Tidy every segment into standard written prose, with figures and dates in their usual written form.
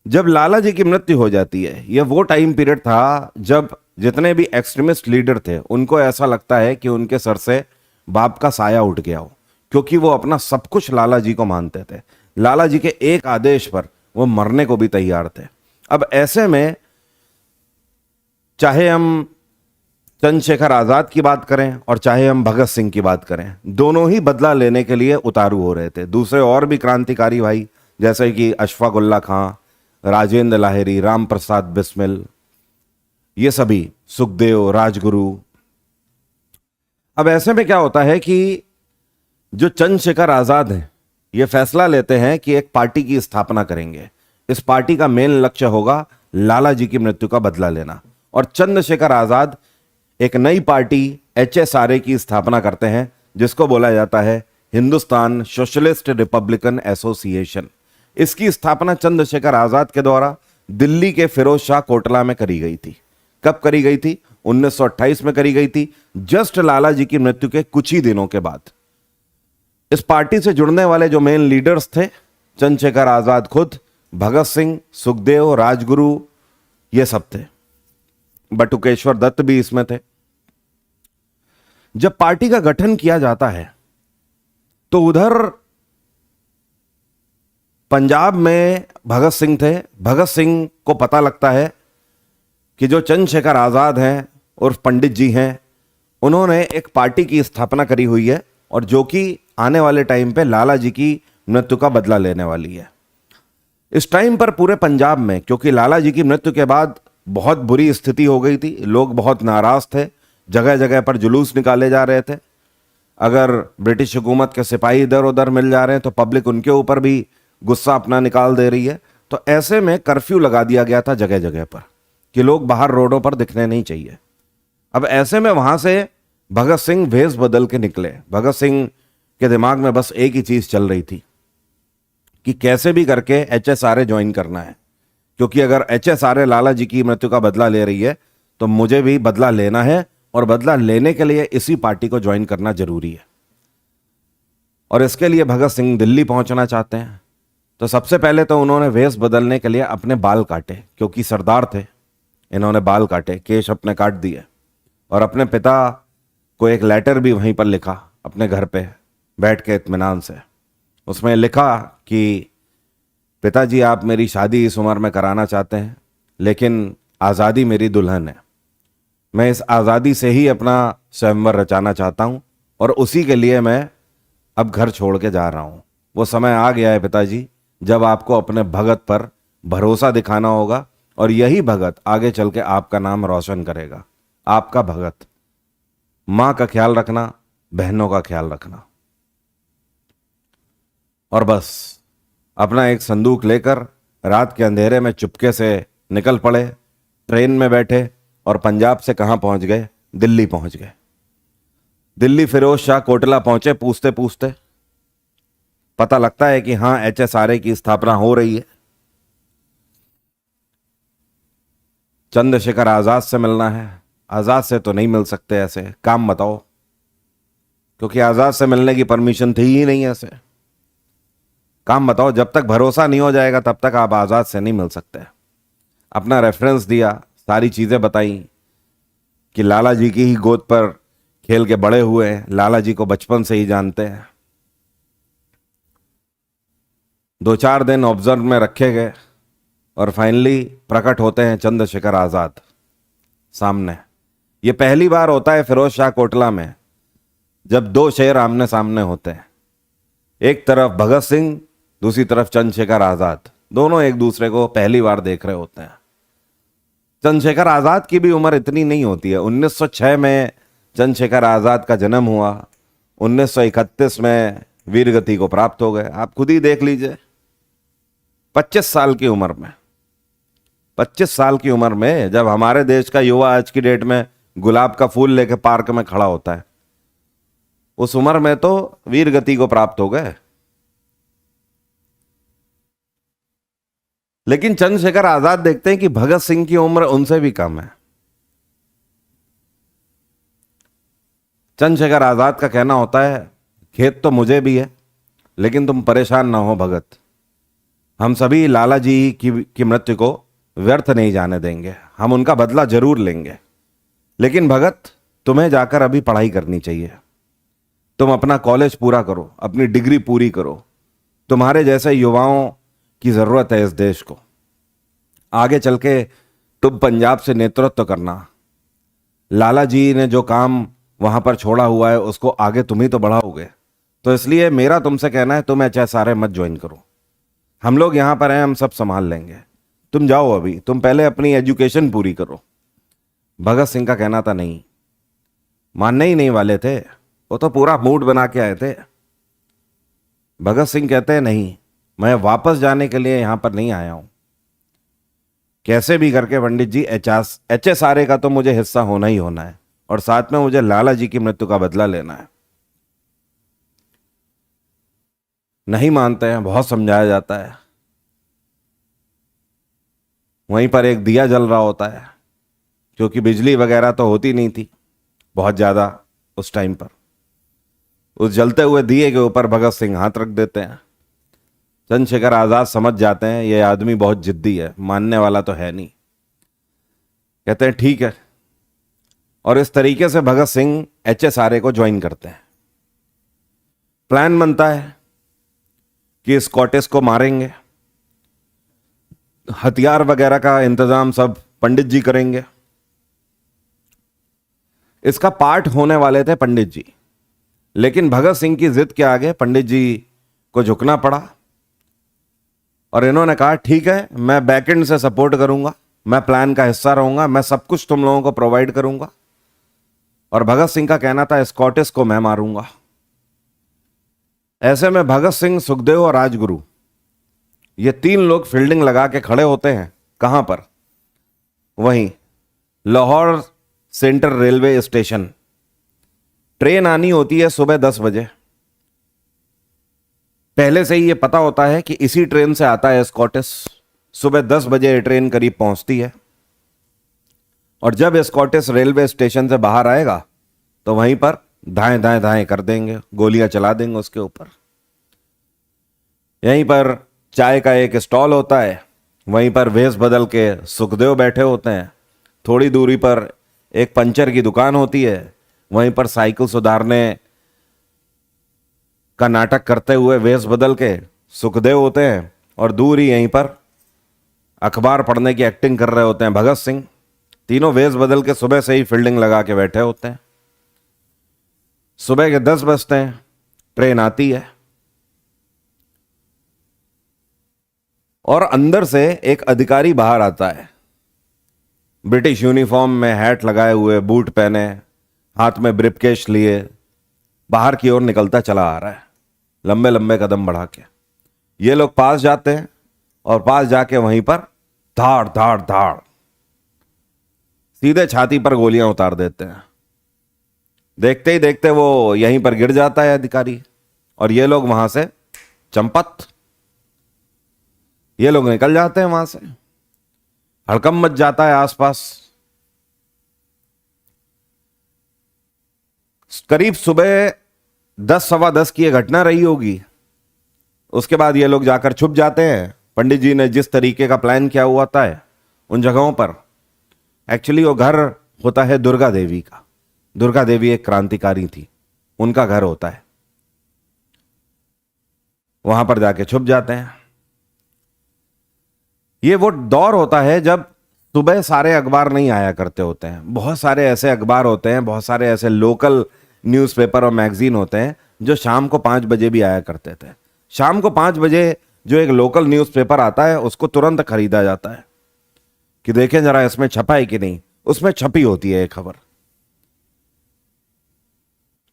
जब लाला जी की मृत्यु हो जाती है, यह वो टाइम पीरियड था जब जितने भी एक्सट्रीमिस्ट लीडर थे उनको ऐसा लगता है कि उनके सर से बाप का साया उठ गया हो, क्योंकि वो अपना सब कुछ लाला जी को मानते थे। लाला जी के एक आदेश पर वो मरने को भी तैयार थे। अब ऐसे में चाहे हम चंद्रशेखर आजाद की बात करें और चाहे हम भगत सिंह की बात करें, दोनों ही बदला लेने के लिए उतारू हो रहे थे। दूसरे और भी क्रांतिकारी भाई जैसे कि अशफाक उल्ला खां, राजेंद्र लाहिरी, राम प्रसाद बिस्मिल, ये सभी, सुखदेव, राजगुरु। अब ऐसे में क्या होता है कि जो चंद्रशेखर आजाद हैं ये फैसला लेते हैं कि एक पार्टी की स्थापना करेंगे। इस पार्टी का मेन लक्ष्य होगा लाला जी की मृत्यु का बदला लेना। और चंद्रशेखर आजाद एक नई पार्टी HSRA की स्थापना करते हैं, जिसको बोला जाता है हिंदुस्तान सोशलिस्ट रिपब्लिकन एसोसिएशन। इसकी स्थापना चंद्रशेखर आजाद के द्वारा दिल्ली के फिरोज शाह कोटला में करी गई थी। कब करी गई थी? 1928 में करी गई थी, जस्ट लाला जी की मृत्यु के कुछ ही दिनों के बाद। इस पार्टी से जुड़ने वाले जो मेन लीडर्स थे, चंद्रशेखर आजाद खुद, भगत सिंह, सुखदेव, राजगुरु, ये सब थे। बटुकेश्वर दत्त भी इसमें थे। जब पार्टी का गठन किया जाता है तो उधर पंजाब में भगत सिंह थे। भगत सिंह को पता लगता है कि जो चंद्रशेखर आजाद हैं उर्फ पंडित जी हैं, उन्होंने एक पार्टी की स्थापना करी हुई है और जो कि आने वाले टाइम पे लाला जी की मृत्यु का बदला लेने वाली है। इस टाइम पर पूरे पंजाब में, क्योंकि लाला जी की मृत्यु के बाद बहुत बुरी स्थिति हो गई थी, लोग बहुत नाराज थे, जगह जगह पर जुलूस निकाले जा रहे थे। अगर ब्रिटिश हुकूमत के सिपाही इधर उधर मिल जा रहे हैं तो पब्लिक उनके ऊपर भी गुस्सा अपना निकाल दे रही है। तो ऐसे में कर्फ्यू लगा दिया गया था जगह जगह पर कि लोग बाहर रोडों पर दिखने नहीं चाहिए। अब ऐसे में वहां से भगत सिंह भेष बदल के निकले। भगत सिंह के दिमाग में बस एक ही चीज चल रही थी कि कैसे भी करके HSRA ज्वाइन करना है, क्योंकि अगर HSRA लाला जी की मृत्यु का बदला ले रही है तो मुझे भी बदला लेना है, और बदला लेने के लिए इसी पार्टी को ज्वाइन करना जरूरी है। और इसके लिए भगत सिंह दिल्ली पहुंचना चाहते हैं। तो सबसे पहले तो उन्होंने वेश बदलने के लिए अपने बाल काटे, क्योंकि सरदार थे, इन्होंने बाल काटे, केश अपने काट दिए, और अपने पिता को एक लेटर भी वहीं पर लिखा अपने घर पे बैठ के इत्मीनान से। उसमें लिखा कि पिताजी, आप मेरी शादी इस उम्र में कराना चाहते हैं, लेकिन आज़ादी मेरी दुल्हन है। मैं इस आज़ादी से ही अपना स्वयंवर रचाना चाहता हूँ, और उसी के लिए मैं अब घर छोड़ के जा रहा हूँ। वो समय आ गया है पिताजी जब आपको अपने भगत पर भरोसा दिखाना होगा, और यही भगत आगे चल के आपका नाम रोशन करेगा। आपका भगत। माँ का ख्याल रखना, बहनों का ख्याल रखना। और बस अपना एक संदूक लेकर रात के अंधेरे में चुपके से निकल पड़े, ट्रेन में बैठे, और पंजाब से कहां पहुंच गए? दिल्ली पहुंच गए। दिल्ली फिरोज शाह कोटला पहुंचे। पूछते पूछते पता लगता है कि हां, HSRA की स्थापना हो रही है। चंद्रशेखर आजाद से मिलना है। आजाद से तो नहीं मिल सकते, ऐसे काम बताओ, क्योंकि आजाद से मिलने की परमिशन थी ही नहीं। ऐसे काम बताओ, जब तक भरोसा नहीं हो जाएगा तब तक आप आजाद से नहीं मिल सकते। अपना रेफरेंस दिया, सारी चीजें बताई कि लाला जी की ही गोद पर खेल के बड़े हुए हैं, लाला जी को बचपन से ही जानते हैं। 2-4 दिन ऑब्जर्व में रखे गए और फाइनली प्रकट होते हैं चंद्रशेखर आजाद सामने। ये पहली बार होता है फिरोज शाह कोटला में जब दो शेर आमने सामने होते हैं। एक तरफ भगत सिंह, दूसरी तरफ चंद्रशेखर आजाद। दोनों एक दूसरे को पहली बार देख रहे होते हैं। चंद्रशेखर आजाद की भी उम्र इतनी नहीं होती है। 1906 में चंद्रशेखर आजाद का जन्म हुआ, 1931 में वीरगति को प्राप्त हो गए। आप खुद ही देख लीजिए, 25 साल की उम्र में, 25 साल की उम्र में जब हमारे देश का युवा आज की डेट में गुलाब का फूल लेके पार्क में खड़ा होता है, उस उम्र में तो वीरगति को प्राप्त हो गए। लेकिन चंद्रशेखर आजाद देखते हैं कि भगत सिंह की उम्र उनसे भी कम है। चंद्रशेखर आजाद का कहना होता है, खेत तो मुझे भी है, लेकिन तुम परेशान ना हो भगत, हम सभी लाला जी की मृत्यु को व्यर्थ नहीं जाने देंगे, हम उनका बदला जरूर लेंगे। लेकिन भगत, तुम्हें जाकर अभी पढ़ाई करनी चाहिए। तुम अपना कॉलेज पूरा करो, अपनी डिग्री पूरी करो। तुम्हारे जैसे युवाओं की जरूरत है इस देश को। आगे चल के तुम पंजाब से नेतृत्व करना। लाला जी ने जो काम वहां पर छोड़ा हुआ है उसको आगे तुम ही तो बढ़ाओगे। तो इसलिए मेरा तुमसे कहना है, तुम HSRA मत ज्वाइन करो। हम लोग यहां पर हैं, हम सब संभाल लेंगे। तुम जाओ, अभी तुम पहले अपनी एजुकेशन पूरी करो। भगत सिंह का कहना था नहीं, मानने ही नहीं वाले थे। वो तो पूरा मूड बना के आए थे। भगत सिंह कहते हैं नहीं, मैं वापस जाने के लिए यहां पर नहीं आया हूं। कैसे भी करके पंडित जी HSRA का तो मुझे हिस्सा होना ही होना है, और साथ में मुझे लाला जी की मृत्यु का बदला लेना है। नहीं मानते हैं, बहुत समझाया जाता है। वहीं पर एक दिया जल रहा होता है, क्योंकि बिजली वगैरह तो होती नहीं थी बहुत ज्यादा उस टाइम पर। उस जलते हुए दिए के ऊपर भगत सिंह हाथ रख देते हैं। चंद्रशेखर आजाद समझ जाते हैं ये आदमी बहुत जिद्दी है, मानने वाला तो है नहीं। कहते हैं ठीक है, और इस तरीके से भगत सिंह HSRA को ज्वाइन करते हैं। प्लान बनता है कि स्कॉटिश को मारेंगे, हथियार वगैरह का इंतजाम सब पंडित जी करेंगे। इसका पार्ट होने वाले थे पंडित जी, लेकिन भगत सिंह की जिद के आगे पंडित जी को झुकना पड़ा, और इन्होंने कहा ठीक है, मैं बैकएंड से सपोर्ट करूंगा, मैं प्लान का हिस्सा रहूंगा, मैं सब कुछ तुम लोगों को प्रोवाइड करूंगा। और भगत सिंह का कहना था स्कॉटिश को मैं मारूंगा। ऐसे में भगत सिंह, सुखदेव और राजगुरु, ये 3 लोग फील्डिंग लगा के खड़े होते हैं। कहां पर? वहीं Lahore central railway station. Train आनी होती है सुबह 10 बजे। पहले से ही ये पता होता है कि इसी ट्रेन से आता है स्कॉटिश। सुबह 10 बजे ट्रेन करीब पहुंचती है, और जब स्कॉटिश रेलवे स्टेशन से बाहर आएगा तो वहीं पर धाएं धाएं धाएं कर देंगे, गोलियां चला देंगे उसके ऊपर। यहीं पर चाय का एक स्टॉल होता है, वहीं पर वेश बदल के सुखदेव बैठे होते हैं। थोड़ी दूरी पर एक पंचर की दुकान होती है, वहीं पर साइकिल सुधारने का नाटक करते हुए वेश बदल के सुखदेव होते हैं, और दूर ही यहीं पर अखबार पढ़ने की एक्टिंग कर रहे होते हैं भगत सिंह। तीनों वेश बदल के सुबह से ही फील्डिंग लगा के बैठे होते हैं। सुबह के 10 बजते हैं, ट्रेन आती है, और अंदर से एक अधिकारी बाहर आता है, ब्रिटिश यूनिफॉर्म में, हैट लगाए हुए, बूट पहने, हाथ में ब्रीफकेस लिए, बाहर की ओर निकलता चला आ रहा है, लंबे लंबे कदम बढ़ा के। ये लोग पास जाते हैं, और पास जाके वहीं पर धाड़ धाड़ धाड़ सीधे छाती पर गोलियां उतार देते हैं। देखते ही देखते वो यहीं पर गिर जाता है अधिकारी, और ये लोग वहां से चंपत, ये लोग निकल जाते हैं वहां से। हड़कंप मच जाता है आसपास। करीब सुबह 10 सवा 10 की यह घटना रही होगी। उसके बाद ये लोग जाकर छुप जाते हैं। पंडित जी ने जिस तरीके का प्लान किया हुआ था उन जगहों पर, एक्चुअली वो घर होता है दुर्गा देवी का। दुर्गा देवी एक क्रांतिकारी थी, उनका घर होता है। वहां पर जाके छुप जाते हैं। ये वो दौर होता है जब सुबह सारे अखबार नहीं आया करते होते हैं। बहुत सारे ऐसे अखबार होते हैं, बहुत सारे ऐसे लोकल न्यूज़पेपर और मैगजीन होते हैं जो शाम को 5 बजे भी आया करते थे। शाम को 5 बजे जो एक लोकल न्यूज़पेपर आता है उसको तुरंत खरीदा जाता है कि देखें जरा इसमें छपा है कि नहीं। उसमें छपी होती है एक खबर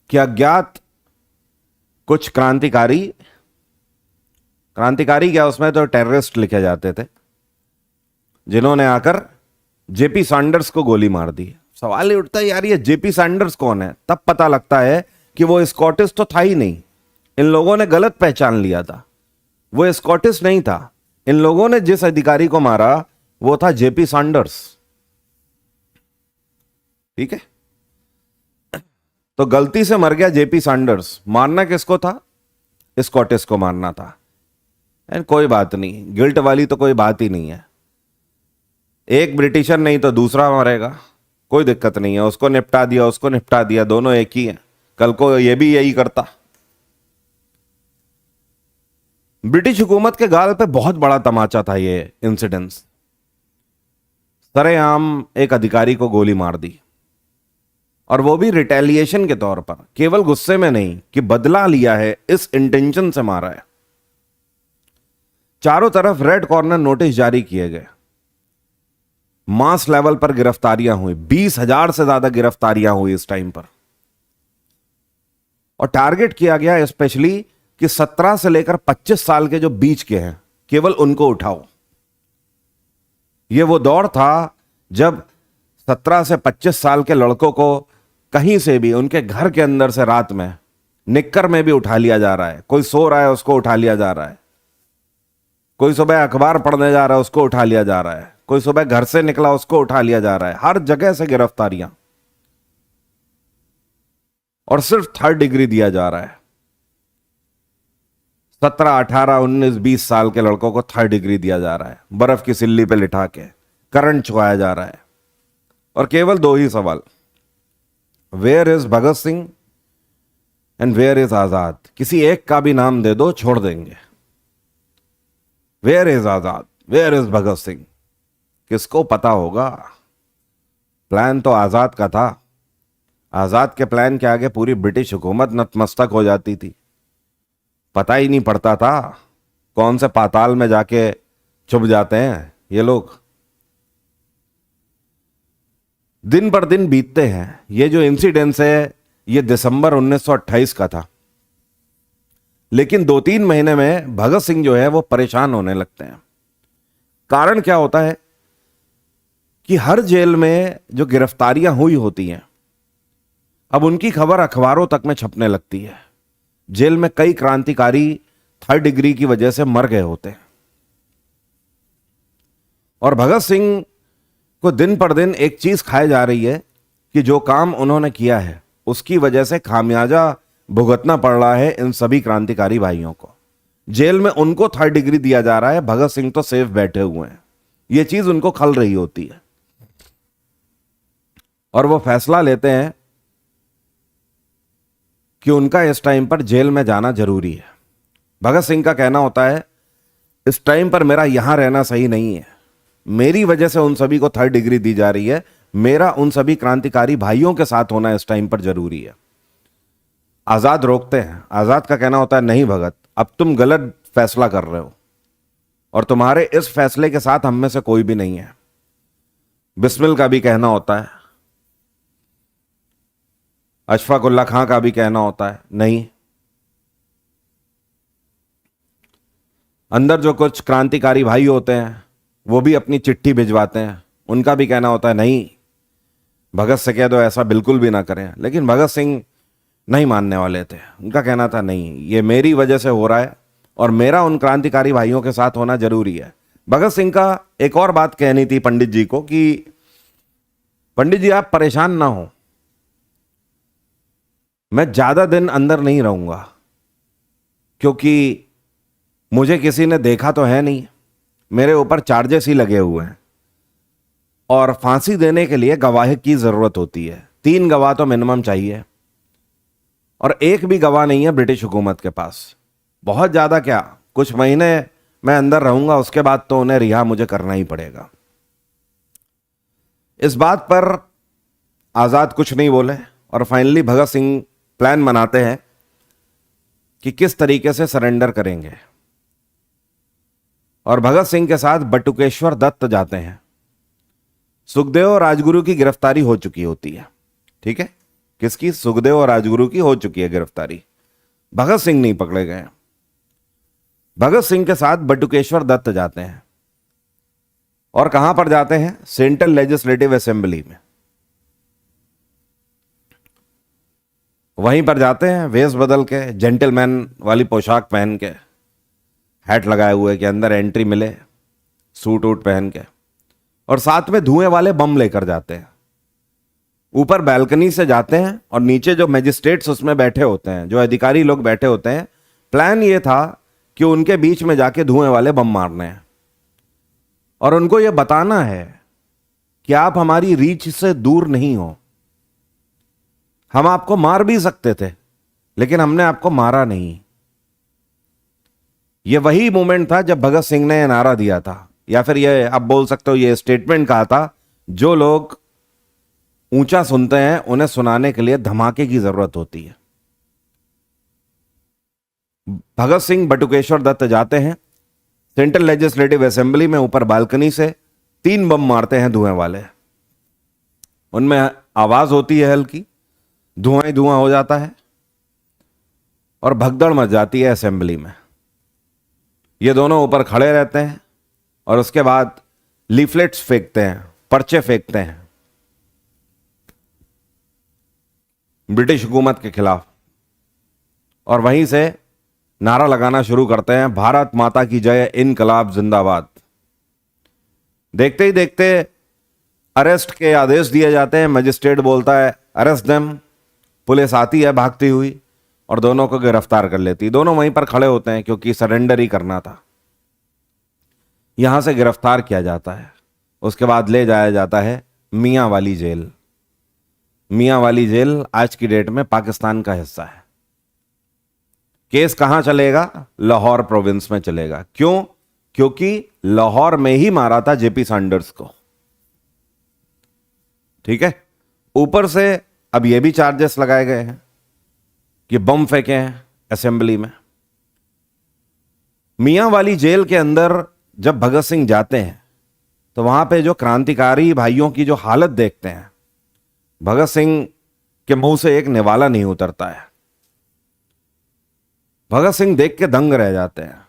कि अज्ञात कुछ क्रांतिकारी क्या, उसमें तो टेररिस्ट लिखे जाते थे, जिन्होंने आकर जेपी सैंडर्स को गोली मार दी। सवाल ये उठता है यार ये जेपी सैंडर्स कौन है? तब पता लगता है कि वो स्कॉटिश तो था ही नहीं। इन लोगों ने गलत पहचान लिया था, वो स्कॉटिश नहीं था। इन लोगों ने जिस अधिकारी को मारा वो था जेपी सैंडर्स। ठीक है, तो गलती से मर गया जेपी सैंडर्स। मारना किसको था? स्कॉटिश को मारना था। एंड कोई बात नहीं, गिल्ट वाली तो कोई बात ही नहीं है। एक ब्रिटिशर नहीं तो दूसरा मरेगा, कोई दिक्कत नहीं है। उसको निपटा दिया, उसको निपटा दिया, दोनों एक ही हैं। कल को ये भी यही करता। ब्रिटिश हुकूमत के गाल पे बहुत बड़ा तमाचा था ये इंसिडेंस। सरेआम एक अधिकारी को गोली मार दी, और वो भी रिटेलिएशन के तौर पर, केवल गुस्से में नहीं कि बदला लिया है, इस इंटेंशन से मारा है। चारों तरफ रेड कॉर्नर नोटिस जारी किए गए, मास लेवल पर गिरफ्तारियां हुई, 20,000 से ज्यादा गिरफ्तारियां हुई इस टाइम पर। और टारगेट किया गया स्पेशली कि 17 से लेकर 25 साल के जो बीच के हैं, केवल उनको उठाओ। यह वो दौर था जब 17 से 25 साल के लड़कों को कहीं से भी, उनके घर के अंदर से रात में निक्कर में भी उठा लिया जा रहा है। कोई सो रहा है उसको उठा लिया जा रहा है, कोई सुबह अखबार पढ़ने जा रहा है उसको उठा लिया जा रहा है, कोई सुबह घर से निकला उसको उठा लिया जा रहा है। हर जगह से गिरफ्तारियां, और सिर्फ 3rd डिग्री दिया जा रहा है। 17, 18, 19, 20 साल के लड़कों को 3rd डिग्री दिया जा रहा है, बर्फ की सिल्ली पे लिटा के करंट छुआया जा रहा है। और केवल 2 ही सवाल, where is Bhagat Singh and where is Azad. किसी एक का भी नाम दे दो, छोड़ देंगे। Where is Azad, where is Bhagat Singh, किसको पता होगा? प्लान तो आजाद का था। आजाद के प्लान के आगे पूरी ब्रिटिश हुकूमत नतमस्तक हो जाती थी। पता ही नहीं पड़ता था कौन से पाताल में जाके छुप जाते हैं ये लोग। दिन पर दिन बीतते हैं। ये जो इंसिडेंस है ये दिसंबर 1928 का था, लेकिन 2-3 महीने में भगत सिंह जो है वो परेशान होने लगते हैं। कारण क्या होता है कि हर जेल में जो गिरफ्तारियां हुई होती हैं, अब उनकी खबर अखबारों तक में छपने लगती है। जेल में कई क्रांतिकारी 3rd डिग्री की वजह से मर गए होते हैं, और भगत सिंह को दिन पर दिन एक चीज खाई जा रही है कि जो काम उन्होंने किया है उसकी वजह से खामियाजा भुगतना पड़ रहा है इन सभी क्रांतिकारी भाइयों को। जेल में उनको 3rd डिग्री दिया जा रहा है, भगत सिंह तो सेफ बैठे हुए हैं। यह चीज उनको खल रही होती है, और वो फैसला लेते हैं कि उनका इस टाइम पर जेल में जाना जरूरी है। भगत सिंह का कहना होता है, इस टाइम पर मेरा यहां रहना सही नहीं है, मेरी वजह से उन सभी को 3rd डिग्री दी जा रही है, मेरा उन सभी क्रांतिकारी भाइयों के साथ होना इस टाइम पर जरूरी है। आजाद रोकते हैं। आजाद का कहना होता है, नहीं भगत, अब तुम गलत फैसला कर रहे हो, और तुम्हारे इस फैसले के साथ हम में से कोई भी नहीं है। बिस्मिल का भी कहना होता है, अशफाक उल्लाह खां का भी कहना होता है, नहीं। अंदर जो कुछ क्रांतिकारी भाई होते हैं वो भी अपनी चिट्ठी भिजवाते हैं, उनका भी कहना होता है, नहीं भगत से कह दो ऐसा बिल्कुल भी ना करें। लेकिन भगत सिंह नहीं मानने वाले थे। उनका कहना था, नहीं, ये मेरी वजह से हो रहा है और मेरा उन क्रांतिकारी भाइयों के साथ होना जरूरी है। भगत सिंह का एक और बात कहनी थी पंडित जी को कि पंडित जी आप परेशान ना हो, मैं ज्यादा दिन अंदर नहीं रहूंगा, क्योंकि मुझे किसी ने देखा तो है नहीं, मेरे ऊपर चार्जेस ही लगे हुए हैं, और फांसी देने के लिए गवाह की जरूरत होती है। 3 गवाह तो मिनिमम चाहिए, और एक भी गवाह नहीं है ब्रिटिश हुकूमत के पास। बहुत ज्यादा क्या, कुछ महीने मैं अंदर रहूंगा, उसके बाद तो उन्हें रिहा मुझे करना ही पड़ेगा। इस बात पर आजाद कुछ नहीं बोले, और फाइनली भगत सिंह प्लान बनाते हैं कि किस तरीके से सरेंडर करेंगे, और भगत सिंह के साथ बटुकेश्वर दत्त जाते हैं। सुखदेव और राजगुरु की गिरफ्तारी हो चुकी होती है, ठीक है, किसकी? सुखदेव और राजगुरु की हो चुकी है गिरफ्तारी, भगत सिंह नहीं पकड़े गए। भगत सिंह के साथ बटुकेश्वर दत्त जाते हैं, और कहां पर जाते हैं? सेंट्रल लेजिस्लेटिव असेंबली में। वहीं पर जाते हैं वेश बदल के, जेंटलमैन वाली पोशाक पहन के, हैट लगाए हुए कि अंदर एंट्री मिले, सूट वूट पहन के, और साथ में धुएं वाले बम लेकर जाते हैं। ऊपर बैल्कनी से जाते हैं, और नीचे जो मैजिस्ट्रेट्स उसमें बैठे होते हैं, जो अधिकारी लोग बैठे होते हैं। प्लान ये था कि उनके बीच में जाके धुएं वाले बम मारने हैं और उनको यह बताना है कि आप हमारी रीच से दूर नहीं हो। हम आपको मार भी सकते थे, लेकिन हमने आपको मारा नहीं। यह वही मोमेंट था जब भगत सिंह ने यह नारा दिया था, या फिर यह आप बोल सकते हो ये स्टेटमेंट कहा था, जो लोग ऊंचा सुनते हैं उन्हें सुनाने के लिए धमाके की जरूरत होती है। भगत सिंह बटुकेश्वर दत्त जाते हैं सेंट्रल लेजिस्लेटिव असेंबली में, ऊपर बालकनी से 3 बम मारते हैं धुएं वाले। उनमें आवाज होती है हल्की, धुआं ही धुआं हो जाता है और भगदड़ मच जाती है असेंबली में। ये दोनों ऊपर खड़े रहते हैं और उसके बाद लीफलेट्स फेंकते हैं, पर्चे फेंकते हैं ब्रिटिश हुकूमत के खिलाफ, और वहीं से नारा लगाना शुरू करते हैं, भारत माता की जय, इनकलाब जिंदाबाद। देखते ही देखते अरेस्ट के आदेश दिए जाते हैं। मजिस्ट्रेट बोलता है अरेस्ट देम। पुलिस आती है भागती हुई और दोनों को गिरफ्तार कर लेती। दोनों वहीं पर खड़े होते हैं क्योंकि सरेंडर ही करना था। यहां से गिरफ्तार किया जाता है, उसके बाद ले जाया जाता है मियां वाली जेल। मियां वाली जेल आज की डेट में पाकिस्तान का हिस्सा है। केस कहां चलेगा? लाहौर प्रोविंस में चलेगा। क्यों? क्योंकि लाहौर में ही मारा था जेपी सैंडर्स को। ठीक है, ऊपर से अब यह भी चार्जेस लगाए गए हैं कि बम फेंके हैं असेंबली में। मियां वाली जेल के अंदर जब भगत सिंह जाते हैं तो वहां पे जो क्रांतिकारी भाइयों की जो हालत देखते हैं, भगत सिंह के मुंह से एक निवाला नहीं उतरता है। भगत सिंह देख के दंग रह जाते हैं।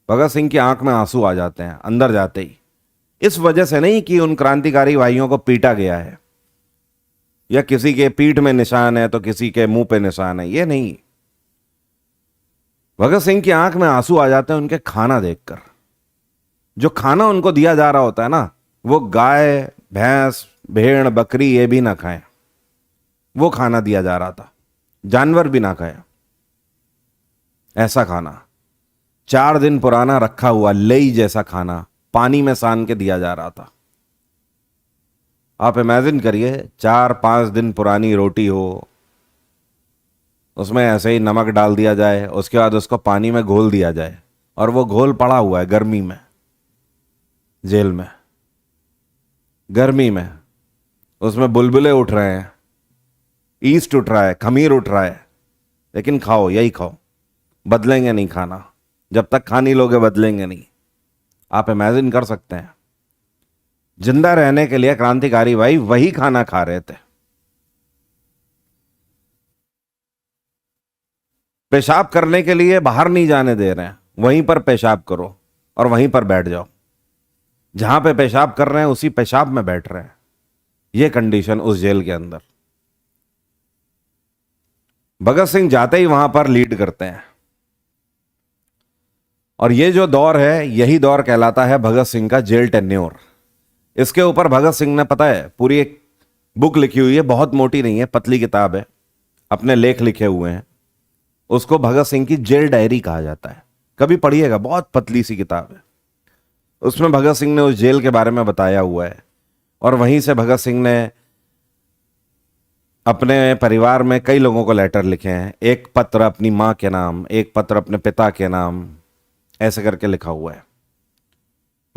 भगत सिंह की आंख में आंसू आ जाते हैं अंदर जाते ही। इस वजह से नहीं कि उन क्रांतिकारी भाइयों को पीटा गया है या किसी के पीठ में निशान है तो किसी के मुंह पे निशान है, ये नहीं। भगत सिंह की आंख में आंसू आ जाते हैं उनके खाना देखकर। जो खाना उनको दिया जा रहा होता है ना, वो गाय, भैंस, भेड़, बकरी ये भी ना खाएं, वो खाना दिया जा रहा था। जानवर भी ना खाएं ऐसा खाना। 4 दिन पुराना रखा हुआ लेई जैसा खाना पानी में सान के दिया जा रहा था। आप इमेजिन करिए, 4-5 दिन पुरानी रोटी हो, उसमें ऐसे ही नमक डाल दिया जाए, उसके बाद उसको पानी में घोल दिया जाए और वो घोल पड़ा हुआ है गर्मी में, जेल में, गर्मी में। उसमें बुलबुले उठ रहे हैं, ईस्ट उठ रहा है, खमीर उठ रहा है, लेकिन खाओ, यही खाओ। बदलेंगे नहीं खाना, जब तक खा नहीं लोगे बदलेंगे नहीं। आप इमेजिन कर सकते हैं, जिंदा रहने के लिए क्रांतिकारी भाई वही खाना खा रहे थे। पेशाब करने के लिए बाहर नहीं जाने दे रहे हैं, वहीं पर पेशाब करो और वहीं पर बैठ जाओ। जहां पे पेशाब कर रहे हैं उसी पेशाब में बैठ रहे हैं। यह कंडीशन उस जेल के अंदर। भगत सिंह जाते ही वहां पर लीड करते हैं और यह जो दौर है, यही दौर कहलाता है भगत सिंह का जेल टेन्योर। इसके ऊपर भगत सिंह ने, पता है, पूरी एक बुक लिखी हुई है, बहुत मोटी नहीं है, पतली किताब है, अपने लेख लिखे हुए हैं। उसको भगत सिंह की जेल डायरी कहा जाता है। कभी पढ़िएगा, बहुत पतली सी किताब है। उसमें भगत सिंह ने उस जेल के बारे में बताया हुआ है और वहीं से भगत सिंह ने अपने परिवार में कई लोगों को लेटर लिखे हैं। एक पत्र अपनी मां के नाम, एक पत्र अपने पिता के नाम, ऐसे करके लिखा हुआ है।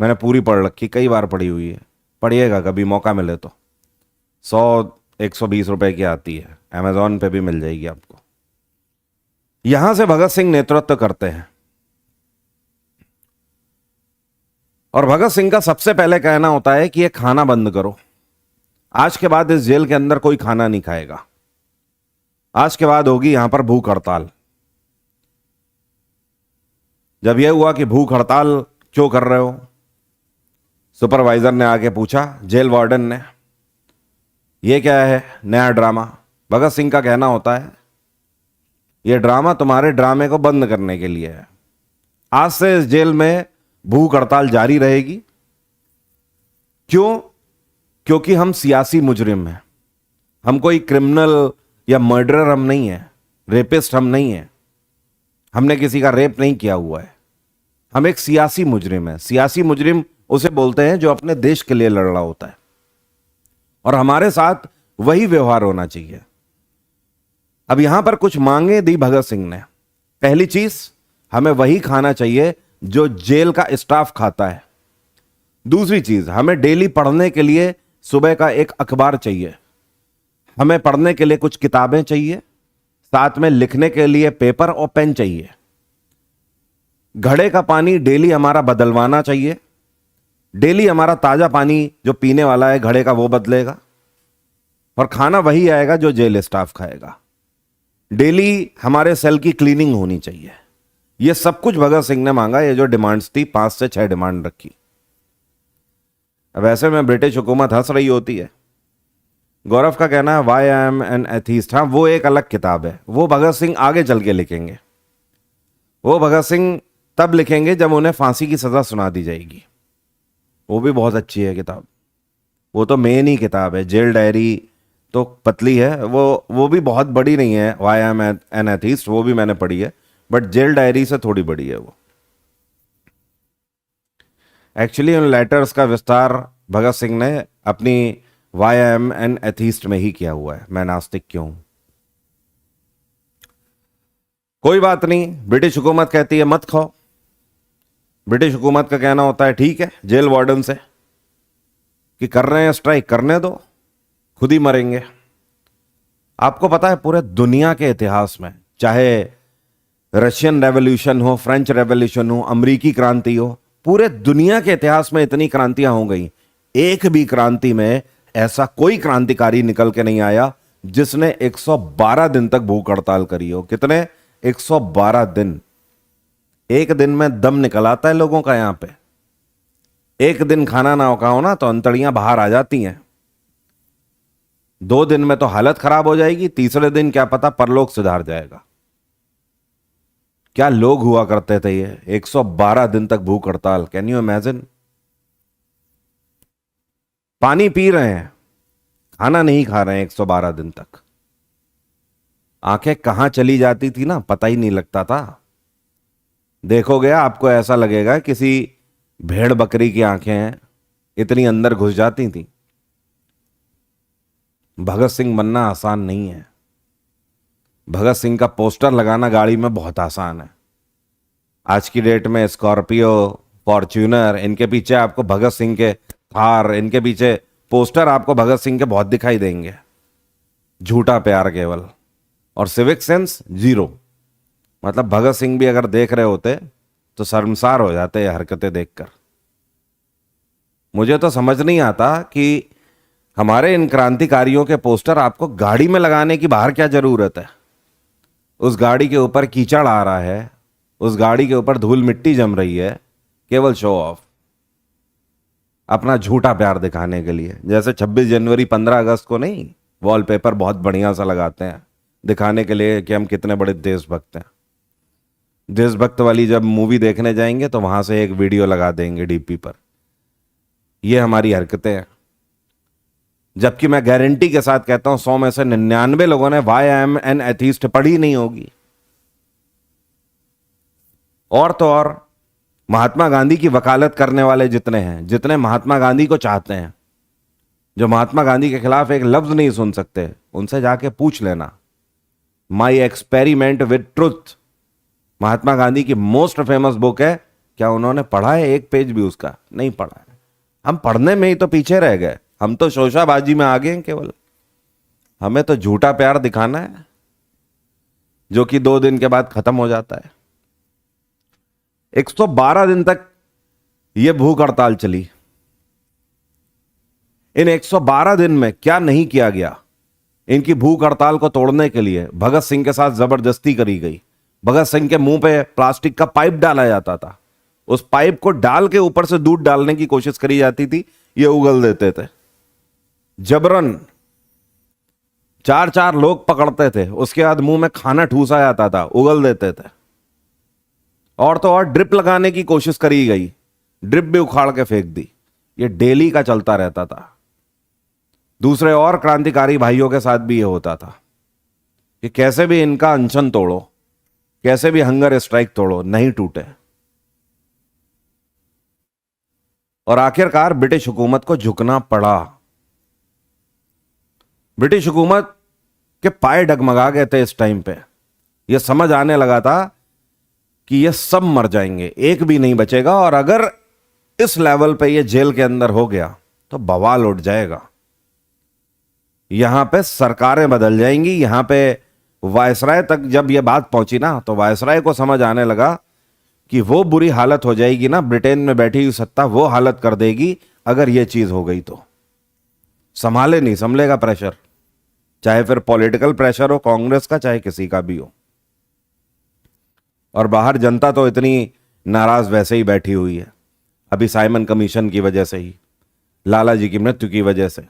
मैंने पूरी पढ़ रखी, कई बार पढ़ी हुई है। पढ़िएगा कभी मौका मिले तो। 100-120 रुपए की आती है, अमेजॉन पे भी मिल जाएगी आपको। यहां से भगत सिंह नेतृत्व करते हैं और भगत सिंह का सबसे पहले कहना होता है कि ये खाना बंद करो। आज के बाद इस जेल के अंदर कोई खाना नहीं खाएगा। आज के बाद होगी यहां पर भूख हड़ताल। जब यह हुआ कि भूख हड़ताल क्यों कर रहे हो, सुपरवाइजर ने आके पूछा, जेल वार्डन ने, यह क्या है नया ड्रामा? भगत सिंह का कहना होता है, यह ड्रामा तुम्हारे ड्रामे को बंद करने के लिए है। आज से इस जेल में भूख हड़ताल जारी रहेगी। क्यों? क्योंकि हम सियासी मुजरिम हैं। हम कोई क्रिमिनल या मर्डरर हम नहीं है, रेपिस्ट हम नहीं है। हमने किसी का रेप नहीं किया हुआ है। हम एक सियासी मुजरिम है। सियासी मुजरिम उसे बोलते हैं जो अपने देश के लिए लड़ रहा होता है, और हमारे साथ वही व्यवहार होना चाहिए। अब यहां पर कुछ मांगे दी भगत सिंह ने। पहली चीज, हमें वही खाना चाहिए जो जेल का स्टाफ खाता है। दूसरी चीज, हमें डेली पढ़ने के लिए सुबह का एक अखबार चाहिए, हमें पढ़ने के लिए कुछ किताबें चाहिए, साथ में लिखने के लिए पेपर और पेन चाहिए। घड़े का पानी डेली हमारा बदलवाना चाहिए। डेली हमारा ताजा पानी जो पीने वाला है घड़े का वो बदलेगा, और खाना वही आएगा जो जेल स्टाफ खाएगा। डेली हमारे सेल की क्लीनिंग होनी चाहिए। ये सब कुछ भगत सिंह ने मांगा। ये जो डिमांड्स थी, 5 से 6 डिमांड रखी। अब ऐसे में ब्रिटिश हुकूमत हंस रही होती है। गौरव का कहना है why I am an atheist, हाँ वो एक अलग किताब है, वो भगत सिंह आगे चल के लिखेंगे। वो भगत सिंह तब लिखेंगे जब उन्हें फांसी की सजा सुना दी जाएगी। वो भी बहुत अच्छी है किताब। वो तो मेन ही किताब है। जेल डायरी तो पतली है, वो भी बहुत बड़ी नहीं है। Why I am an atheist वो भी मैंने पढ़ी है, बट जेल डायरी से थोड़ी बड़ी है वो। एक्चुअली उन लेटर्स का विस्तार भगत सिंह ने अपनी why I am an atheist में ही किया हुआ है, मैं नास्तिक क्यों हूं। कोई बात नहीं, ब्रिटिश हुकूमत कहती है मत खाओ। ब्रिटिश हुकूमत का कहना होता है ठीक है, जेल वार्डन से कि कर रहे हैं स्ट्राइक, करने दो, खुद ही मरेंगे। आपको पता है पूरे दुनिया के इतिहास में, चाहे रशियन रेवोल्यूशन हो, फ्रेंच रेवोल्यूशन हो, अमेरिकी क्रांति हो, पूरे दुनिया के इतिहास में इतनी क्रांतियां हो गई, एक भी क्रांति में ऐसा कोई क्रांतिकारी निकल के नहीं आया जिसने 112 दिन तक भूख हड़ताल करी हो। कितने? 112 दिन। एक दिन में दम निकल आता है लोगों का। यहां पे एक दिन खाना ना खाओ ना तो अंतड़ियां बाहर आ जाती हैं। 2 दिन में तो हालत खराब हो जाएगी, तीसरे दिन क्या पता परलोक सुधार जाएगा। क्या लोग हुआ करते थे ये, 112 दिन तक भूख हड़ताल। Can you imagine? पानी पी रहे हैं, खाना नहीं खा रहे हैं 112 दिन तक। आंखें कहां चली जाती थी ना, पता ही नहीं लगता था। देखोगे आपको ऐसा लगेगा किसी भेड़ बकरी की आंखें हैं, इतनी अंदर घुस जाती थी। भगत सिंह बनना आसान नहीं है। भगत सिंह का पोस्टर लगाना गाड़ी में बहुत आसान है। आज की डेट में स्कॉर्पियो, फॉर्च्यूनर, इनके पीछे आपको भगत सिंह के, थार, इनके पीछे पोस्टर आपको भगत सिंह के बहुत दिखाई देंगे। झूठा प्यार केवल, और सिविक सेंस जीरो। मतलब भगत सिंह भी अगर देख रहे होते तो शर्मसार हो जाते ये हरकतें देखकर। मुझे तो समझ नहीं आता कि हमारे इन क्रांतिकारियों के पोस्टर आपको गाड़ी में लगाने की बाहर क्या जरूरत है। उस गाड़ी के ऊपर कीचड़ आ रहा है, उस गाड़ी के ऊपर धूल मिट्टी जम रही है, केवल शो ऑफ, अपना झूठा प्यार दिखाने के लिए। जैसे 26 जनवरी 15 अगस्त को नहीं वॉलपेपर बहुत बढ़िया सा लगाते हैं दिखाने के लिए कि हम कितने बड़े देशभक्त हैं। देशभक्त वाली जब मूवी देखने जाएंगे तो वहां से एक वीडियो लगा देंगे डीपी पर। ये हमारी हरकतें हैं। जबकि मैं गारंटी के साथ कहता हूं 100 में से 99 लोगों ने why I am an atheist पढ़ी नहीं होगी। और तो और महात्मा गांधी की वकालत करने वाले जितने हैं, जितने महात्मा गांधी को चाहते हैं, जो महात्मा गांधी के खिलाफ एक लफ्ज नहीं सुन सकते, उनसे जाके पूछ लेना। माई एक्सपेरिमेंट विद ट्रुथ महात्मा गांधी की मोस्ट फेमस बुक है। क्या उन्होंने पढ़ा है एक पेज भी उसका? नहीं पढ़ा है। हम पढ़ने में ही तो पीछे रह गए। हम तो शोशाबाजी में आ गए हैं केवल। हमें तो झूठा प्यार दिखाना है जो कि 2 दिन के बाद खत्म हो जाता है। 112 दिन तक यह भूख हड़ताल चली। इन 112 दिन में क्या नहीं किया गया। इनकी भूख हड़ताल को तोड़ने के लिए भगत सिंह के साथ जबरदस्ती करी गई। भगत सिंह के मुंह पे प्लास्टिक का पाइप डाला जाता था। उस पाइप को डाल के ऊपर से दूध डालने की कोशिश करी जाती थी, ये उगल देते थे। जबरन 4-4 लोग पकड़ते थे, उसके बाद मुंह में खाना ठूसा जाता था, उगल देते थे। और तो और ड्रिप लगाने की कोशिश करी गई, ड्रिप भी उखाड़ के फेंक दी। ये डेली का चलता रहता था। दूसरे और क्रांतिकारी भाइयों के साथ भी ये होता था कि कैसे भी इनका अनशन तोड़ो, कैसे भी हंगर स्ट्राइक तोड़ो, नहीं टूटे। और आखिरकार ब्रिटिश हुकूमत को झुकना पड़ा। ब्रिटिश हुकूमत के पाए डगमगा गए थे इस टाइम पे। यह समझ आने लगा था कि ये सब मर जाएंगे, एक भी नहीं बचेगा, और अगर इस लेवल पे ये जेल के अंदर हो गया तो बवाल उठ जाएगा। यहां पे सरकारें बदल जाएंगी। यहां पे वायसराय तक जब ये बात पहुंची ना, तो वायसराय को समझ आने लगा कि वो बुरी हालत हो जाएगी ना, ब्रिटेन में बैठी हुई सत्ता वो हालत कर देगी अगर ये चीज हो गई तो। संभाले नहीं संभलेगा प्रेशर, चाहे फिर पॉलिटिकल प्रेशर हो कांग्रेस का, चाहे किसी का भी हो। और बाहर जनता तो इतनी नाराज वैसे ही बैठी हुई है, अभी साइमन कमीशन की वजह से ही, लाला जी की मृत्यु की वजह से।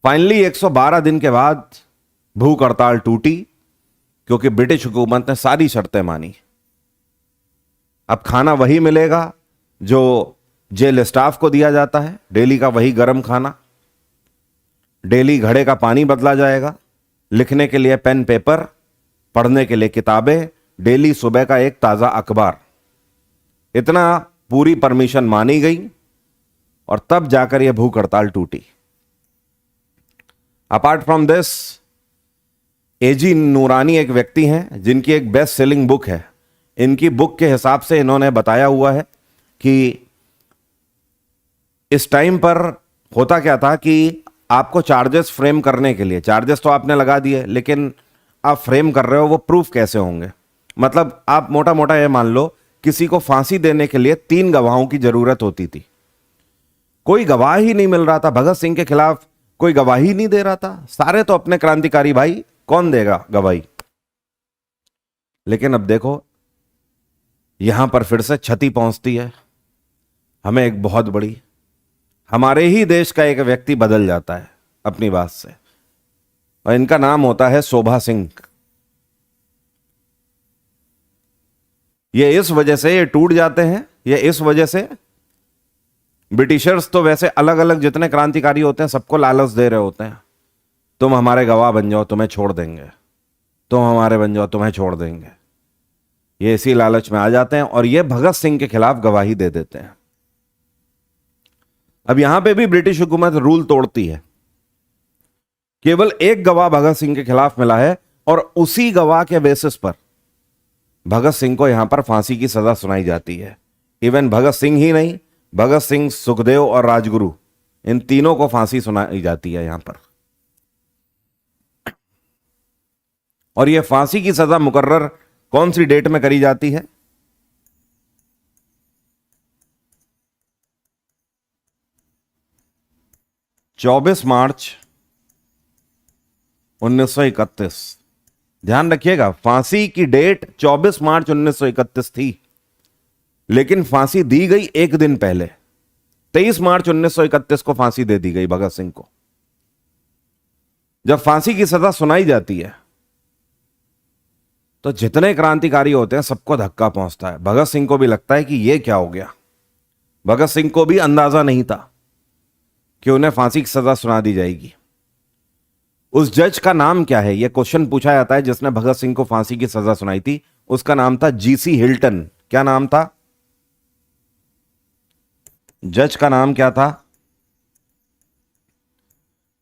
फाइनली 112 दिन के बाद भूख हड़ताल टूटी, क्योंकि ब्रिटिश हुकूमत ने सारी शर्तें मानी। अब खाना वही मिलेगा जो जेल स्टाफ को दिया जाता है, डेली का वही गर्म खाना, डेली घड़े का पानी बदला जाएगा, लिखने के लिए पेन पेपर, पढ़ने के लिए किताबें, डेली सुबह का एक ताजा अखबार। इतना पूरी परमिशन मानी गई और तब जाकर यह भूख हड़ताल टूटी। अपार्ट फ्रॉम दिस, एजी नूरानी एक व्यक्ति हैं जिनकी एक बेस्ट सेलिंग बुक है। इनकी बुक के हिसाब से इन्होंने बताया हुआ है कि इस टाइम पर होता क्या था कि आपको चार्जेस फ्रेम करने के लिए, चार्जेस तो आपने लगा दिए, लेकिन आप फ्रेम कर रहे हो, वो प्रूफ कैसे होंगे? मतलब आप मोटा मोटा ये मान लो, किसी को फांसी देने के लिए 3 गवाहों की जरूरत होती थी। कोई गवाह ही नहीं मिल रहा था। भगत सिंह के खिलाफ कोई गवाही नहीं दे रहा था। सारे तो अपने क्रांतिकारी भाई, कौन देगा गवाही? लेकिन अब देखो, यहां पर फिर से क्षति पहुंचती है हमें एक बहुत बड़ी। हमारे ही देश का एक व्यक्ति बदल जाता है अपनी बात से, और इनका नाम होता है शोभा सिंह। ये इस वजह से ये टूट जाते हैं, ये इस वजह से ब्रिटिशर्स तो वैसे अलग अलग जितने क्रांतिकारी होते हैं सबको लालच दे रहे होते हैं, तुम हमारे गवाह बन जाओ तुम्हें छोड़ देंगे, तुम हमारे बन जाओ तुम्हें छोड़ देंगे। ये इसी लालच में आ जाते हैं और ये भगत सिंह के खिलाफ गवाही दे देते हैं। अब यहां पे भी ब्रिटिश हुकूमत रूल तोड़ती है। केवल एक गवाह भगत सिंह के खिलाफ मिला है और उसी गवाह के बेसिस पर भगत सिंह को यहां पर फांसी की सजा सुनाई जाती है। इवन भगत सिंह ही नहीं, भगत सिंह, सुखदेव और राजगुरु, इन तीनों को फांसी सुनाई जाती है यहां पर। और यह फांसी की सजा मुकर्रर कौन सी डेट में करी जाती है? 24 मार्च 1931। ध्यान रखिएगा, फांसी की डेट 24 मार्च 1931 थी, लेकिन फांसी दी गई एक दिन पहले, 23 मार्च 1931 को फांसी दे दी गई भगत सिंह को। जब फांसी की सजा सुनाई जाती है तो जितने क्रांतिकारी होते हैं सबको धक्का पहुंचता है। भगत सिंह को भी लगता है कि यह क्या हो गया। भगत सिंह को भी अंदाजा नहीं था कि उन्हें फांसी की सजा सुना दी जाएगी। उस जज का नाम क्या है, यह क्वेश्चन पूछा जाता है जिसने भगत सिंह को फांसी की सजा सुनाई थी। उसका नाम था जीसी हिल्टन। क्या नाम था? जज का नाम क्या था?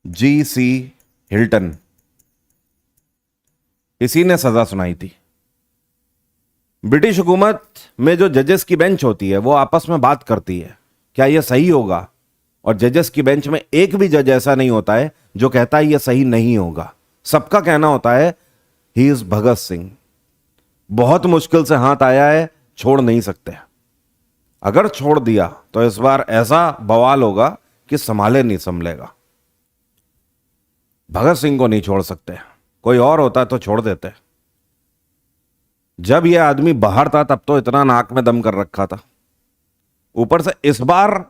GC Hilton. इसी ने सजा सुनाई थी। ब्रिटिश हुकूमत में जो जजेस की बेंच होती है वो आपस में बात करती है क्या यह सही होगा, और जजेस की बेंच में एक भी जज ऐसा नहीं होता है जो कहता है यह सही नहीं होगा। सबका कहना होता है ही इज भगत सिंह, बहुत मुश्किल से हाथ आया है, छोड़ नहीं सकते। अगर छोड़ दिया तो इस बार ऐसा बवाल होगा कि संभाले नहीं संभलेगा। भगत सिंह को नहीं छोड़ सकते, कोई और होता तो छोड़ देते। जब यह आदमी बाहर था तब तो इतना नाक में दम कर रखा था, ऊपर से इस बार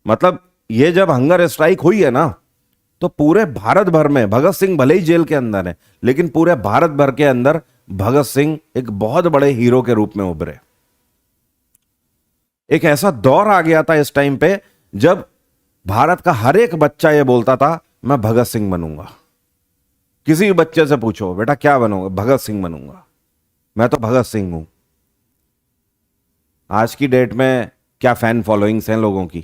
मतलब ये जब हंगर स्ट्राइक हुई है ना, तो पूरे भारत भर में भगत सिंह भले ही जेल के अंदर है, लेकिन पूरे भारत भर के अंदर भगत सिंह एक बहुत बड़े हीरो के रूप में उभरे। एक ऐसा दौर आ गया था इस टाइम पे जब भारत का हर एक बच्चा यह बोलता था मैं भगत सिंह बनूंगा। किसी भी बच्चे से पूछो बेटा क्या बनोगे, भगत सिंह बनूंगा, मैं तो भगत सिंह हूं। आज की डेट में क्या फैन फॉलोइंग्स हैं लोगों की,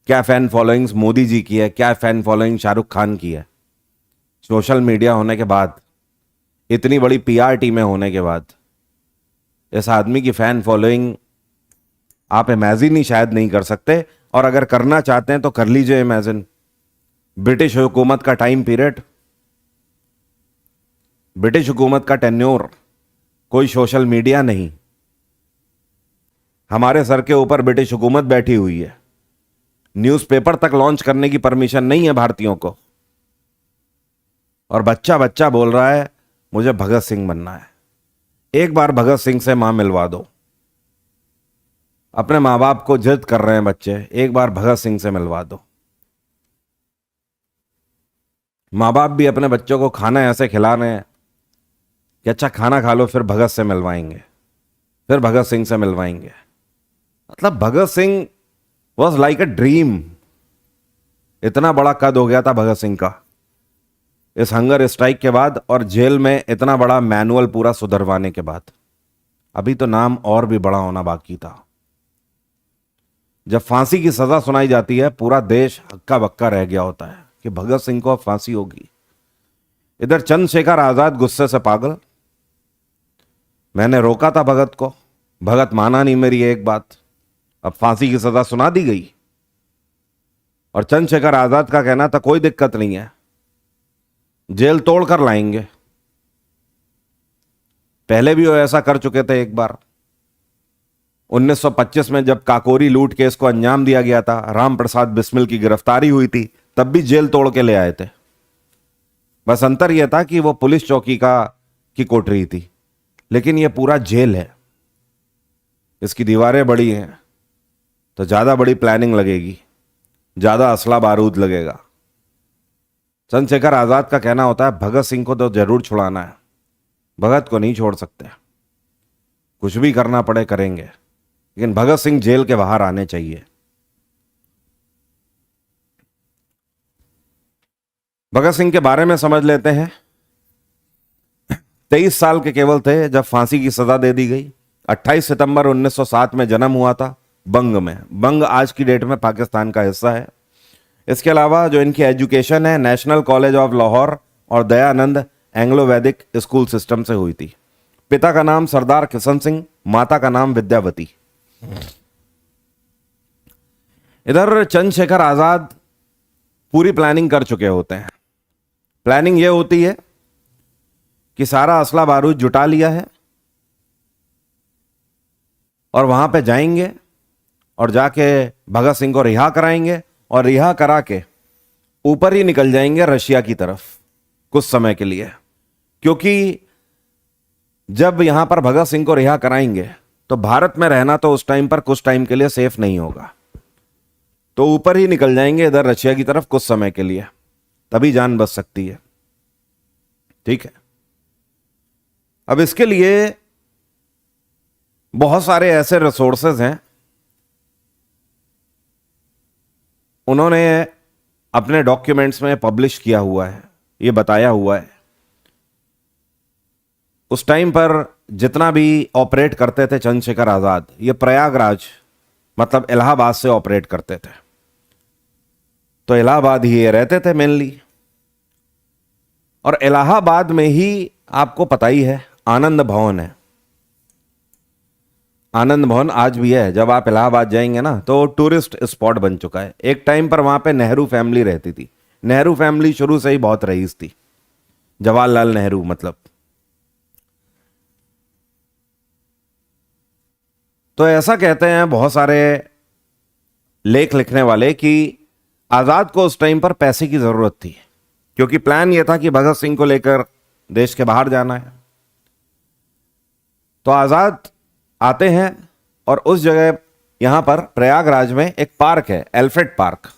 क्या फैन फॉलोइंग्स मोदी जी की है, क्या फैन फॉलोइंग शाहरुख खान की है। सोशल मीडिया होने के बाद, इतनी बड़ी पीआर टीमें होने के बाद, इस आदमी की फैन फॉलोइंग आप इमेजिन ही शायद नहीं कर सकते। और अगर करना चाहते हैं तो कर लीजिए इमेजिन। ब्रिटिश हुकूमत का टाइम पीरियड, ब्रिटिश हुकूमत का टेन्योर, कोई सोशल मीडिया नहीं, हमारे सर के ऊपर ब्रिटिश हुकूमत बैठी हुई है, न्यूज़पेपर तक लॉन्च करने की परमिशन नहीं है भारतीयों को, और बच्चा बच्चा बोल रहा है मुझे भगत सिंह बनना है। एक बार भगत सिंह से मां मिलवा दो। अपने मां बाप को जिद कर रहे हैं बच्चे, एक बार भगत सिंह से मिलवा दो। मां बाप भी अपने बच्चों को खाना ऐसे खिला रहे हैं कि अच्छा खाना खा लो, फिर भगत से मिलवाएंगे, फिर भगत सिंह से मिलवाएंगे। मतलब Bhagat Singh was like a dream. इतना बड़ा कद हो गया था भगत सिंह का इस हंगर स्ट्राइक के बाद, और जेल में इतना बड़ा मैनुअल पूरा सुधरवाने के बाद। अभी तो नाम और भी बड़ा होना बाकी था। जब फांसी की सजा सुनाई जाती है, पूरा देश हक्का बक्का रह गया होता है कि भगत सिंह को अब फांसी होगी। इधर चंद्रशेखर आजाद गुस्से से पागल, मैंने रोका था भगत को, भगत माना नहीं मेरी एक बात, अब फांसी की सजा सुना दी गई। और चंद्रशेखर आजाद का कहना था कोई दिक्कत नहीं है, जेल तोड़कर लाएंगे। पहले भी वो ऐसा कर चुके थे एक बार। 1925 में जब काकोरी लूट केस को अंजाम दिया गया था, राम प्रसाद बिस्मिल की गिरफ्तारी हुई थी, तब भी जेल तोड़ के ले आए थे। बस अंतर यह था कि वो पुलिस चौकी की कोठरी थी, लेकिन ये पूरा जेल है, इसकी दीवारें बड़ी हैं तो ज्यादा बड़ी प्लानिंग लगेगी, ज्यादा असला बारूद लगेगा। चंद्रशेखर आजाद का कहना होता है भगत सिंह को तो जरूर छुड़ाना है, भगत को नहीं छोड़ सकते, कुछ भी करना पड़े करेंगे, लेकिन भगत सिंह जेल के बाहर आने चाहिए। भगत सिंह के बारे में समझ लेते हैं। 23 साल के केवल थे जब फांसी की सजा दे दी गई। 28 सितंबर 1907 में जन्म हुआ था बंग में। बंग आज की डेट में पाकिस्तान का हिस्सा है। इसके अलावा जो इनकी एजुकेशन है, नेशनल कॉलेज ऑफ लाहौर और दयानंद एंग्लो वैदिक स्कूल सिस्टम से हुई थी। पिता का नाम सरदार किशन सिंह, माता का नाम विद्यावती। इधर चंद्रशेखर आजाद पूरी प्लानिंग कर चुके होते हैं। प्लानिंग यह होती है कि सारा असला बारूद जुटा लिया है और वहां पे जाएंगे और जाके भगत सिंह को रिहा कराएंगे, और रिहा करा के ऊपर ही निकल जाएंगे रशिया की तरफ कुछ समय के लिए, क्योंकि जब यहां पर भगत सिंह को रिहा कराएंगे तो भारत में रहना तो उस टाइम पर कुछ टाइम के लिए सेफ नहीं होगा, तो ऊपर ही निकल जाएंगे इधर रशिया की तरफ कुछ समय के लिए, तभी जान बच सकती है। ठीक है, अब इसके लिए बहुत सारे ऐसे रिसोर्सेज हैं, उन्होंने अपने डॉक्यूमेंट्स में पब्लिश किया हुआ है, ये बताया हुआ है उस टाइम पर जितना भी ऑपरेट करते थे चंद्रशेखर आजाद, ये प्रयागराज मतलब इलाहाबाद से ऑपरेट करते थे, तो इलाहाबाद ही ये रहते थे मेनली। और इलाहाबाद में ही आपको पता ही है आनंद भवन है। आनंद भवन आज भी है, जब आप इलाहाबाद जाएंगे ना तो टूरिस्ट स्पॉट बन चुका है। एक टाइम पर वहां पे नेहरू फैमिली रहती थी। नेहरू फैमिली शुरू से ही बहुत रईस थी, जवाहरलाल नेहरू मतलब। तो ऐसा कहते हैं बहुत सारे लेख लिखने वाले कि आजाद को उस टाइम पर पैसे की जरूरत थी, क्योंकि प्लान यह था कि भगत सिंह को लेकर देश के बाहर जाना है। तो आजाद आते हैं और उस जगह यहां पर प्रयागराज में एक पार्क है, एल्फ्रेड पार्क।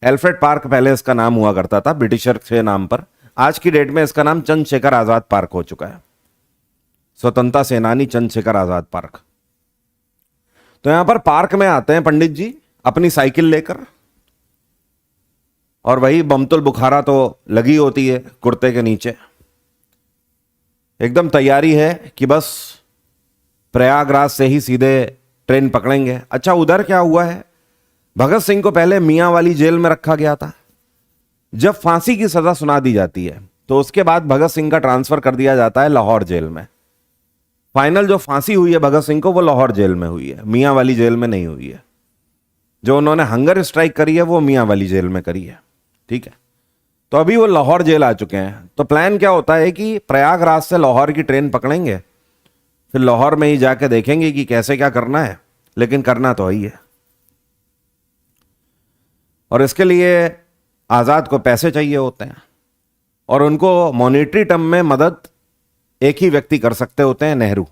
एल्फ्रेड पार्क पहले इसका नाम हुआ करता था ब्रिटिशर के नाम पर, आज की डेट में इसका नाम चंद्रशेखर आजाद पार्क हो चुका है, स्वतंत्रता सेनानी चंद्रशेखर आजाद पार्क। तो यहां पर पार्क में आते हैं पंडित जी अपनी साइकिल लेकर, और वही बमतुल बुखारा तो लगी होती है कुर्ते के नीचे, एकदम तैयारी है कि बस प्रयागराज से ही सीधे ट्रेन पकड़ेंगे। अच्छा, उधर क्या हुआ है, भगत सिंह को पहले मियां वाली जेल में रखा गया था। जब फांसी की सजा सुना दी जाती है तो उसके बाद भगत सिंह का ट्रांसफर कर दिया जाता है लाहौर जेल में। फाइनल जो फांसी हुई है भगत सिंह को वो लाहौर जेल में हुई है, मियां वाली जेल में नहीं हुई है। जो उन्होंने हंगर स्ट्राइक करी है वो मियां वाली जेल में करी है। ठीक है, तो अभी वो लाहौर जेल आ चुके हैं। तो प्लान क्या होता है कि प्रयागराज से लाहौर की ट्रेन पकड़ेंगे, फिर लाहौर में ही जाके देखेंगे कि कैसे क्या करना है, लेकिन करना तो ही है। और इसके लिए आज़ाद को पैसे चाहिए होते हैं और उनको मॉनेटरी टर्म में मदद एक ही व्यक्ति कर सकते होते हैं, नेहरू।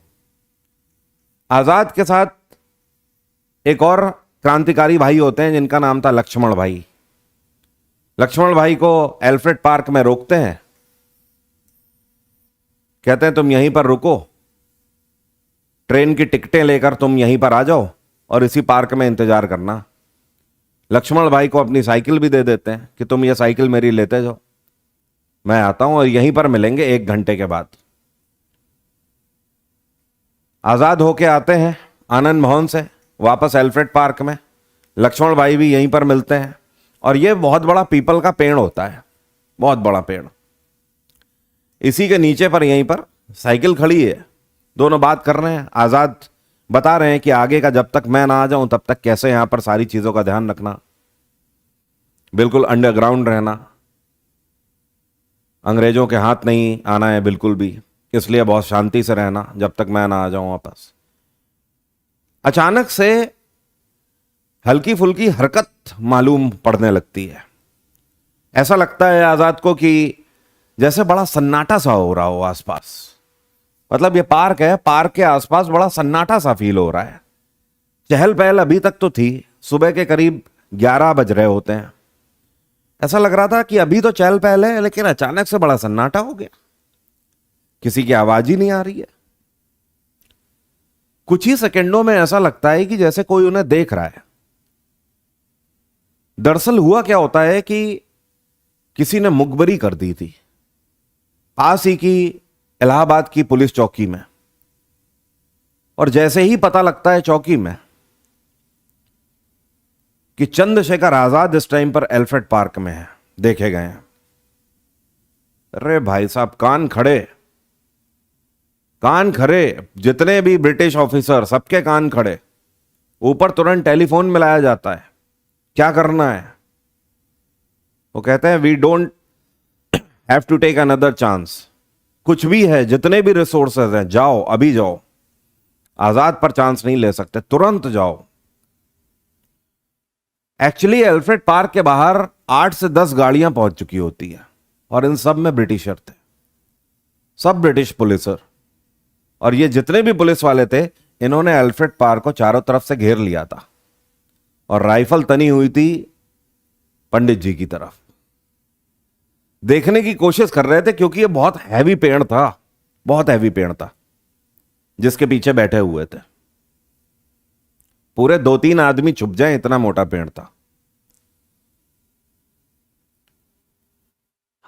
आज़ाद के साथ एक और क्रांतिकारी भाई होते हैं जिनका नाम था लक्ष्मण भाई। लक्ष्मण भाई को एल्फ्रेड पार्क में रोकते हैं, कहते हैं तुम यहीं पर रुको, ट्रेन की टिकटें लेकर तुम यहीं पर आ जाओ और इसी पार्क में इंतजार करना। लक्ष्मण भाई को अपनी साइकिल भी दे देते हैं कि तुम ये साइकिल मेरी लेते जाओ, मैं आता हूं और यहीं पर मिलेंगे 1 घंटे के बाद। आजाद होके आते हैं आनंद भवन से वापस एल्फ्रेड पार्क में, लक्ष्मण भाई भी यहीं पर मिलते हैं और ये बहुत बड़ा पीपल का पेड़ होता है, बहुत बड़ा पेड़। इसी के नीचे पर यहीं पर साइकिल खड़ी है, दोनों बात कर रहे हैं। आजाद बता रहे हैं कि आगे का जब तक मैं ना आ जाऊं तब तक कैसे यहां पर सारी चीजों का ध्यान रखना, बिल्कुल अंडरग्राउंड रहना, अंग्रेजों के हाथ नहीं आना है बिल्कुल भी, इसलिए बहुत शांति से रहना जब तक मैं ना आ जाऊं वापस। अचानक से हल्की फुल्की हरकत मालूम पड़ने लगती है। ऐसा लगता है आजाद को कि जैसे बड़ा सन्नाटा सा हो रहा हो आसपास। मतलब ये पार्क है, पार्क के आसपास बड़ा सन्नाटा सा फील हो रहा है। चहल पहल अभी तक तो थी, सुबह के करीब 11 बज रहे होते हैं। ऐसा लग रहा था कि अभी तो चहल पहल है, लेकिन अचानक से बड़ा सन्नाटा हो गया, किसी की आवाज ही नहीं आ रही है। कुछ ही सेकंडों में ऐसा लगता है कि जैसे कोई उन्हें देख रहा है। दरअसल हुआ क्या होता है कि किसी ने मुखबरी कर दी थी पास ही की इलाहाबाद की पुलिस चौकी में, और जैसे ही पता लगता है चौकी में कि चंद्रशेखर आजाद इस टाइम पर एल्फ्रेड पार्क में है, देखे गए हैं, अरे भाई साहब कान खड़े, कान खड़े, जितने भी ब्रिटिश ऑफिसर सबके कान खड़े। ऊपर तुरंत टेलीफोन मिलाया जाता है, क्या करना है। वो कहते हैं we don't have to take another chance, कुछ भी है, जितने भी रिसोर्सेज हैं, जाओ अभी जाओ, आजाद पर चांस नहीं ले सकते, तुरंत जाओ। एक्चुअली एल्फ्रेड पार्क के बाहर 8 से 10 गाड़ियां पहुंच चुकी होती है और इन सब में ब्रिटिशर थे, सब ब्रिटिश पुलिसर। और ये जितने भी पुलिस वाले थे, इन्होंने एल्फ्रेड पार्क को चारों तरफ से घेर लिया था और राइफल तनी हुई थी पंडित जी की तरफ। देखने की कोशिश कर रहे थे क्योंकि ये बहुत हैवी पेड़ था, बहुत हैवी पेड़ था जिसके पीछे बैठे हुए थे। पूरे 2-3 आदमी छुप जाए इतना मोटा पेड़ था।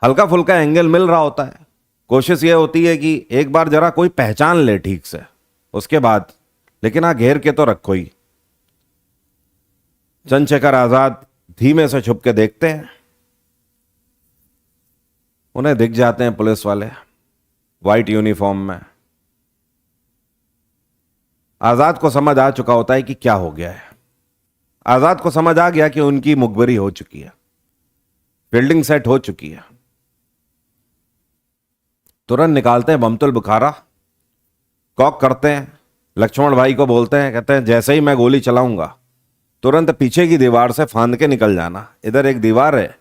हल्का फुल्का एंगल मिल रहा होता है, कोशिश यह होती है कि एक बार जरा कोई पहचान ले ठीक से, उसके बाद, लेकिन घेर के तो रखो ही। चंद्रशेखर आजाद धीमे से छुप के देखते हैं, उन्हें दिख जाते हैं पुलिस वाले वाइट यूनिफॉर्म में। आजाद को समझ आ चुका होता है कि क्या हो गया है। आजाद को समझ आ गया कि उनकी मुखबरी हो चुकी है, फील्डिंग सेट हो चुकी है। तुरंत निकालते हैं बमतुल बुखारा, कॉक करते हैं, लक्ष्मण भाई को बोलते हैं, कहते हैं जैसे ही मैं गोली चलाऊंगा तुरंत पीछे की दीवार से फांद के निकल जाना। इधर एक दीवार है,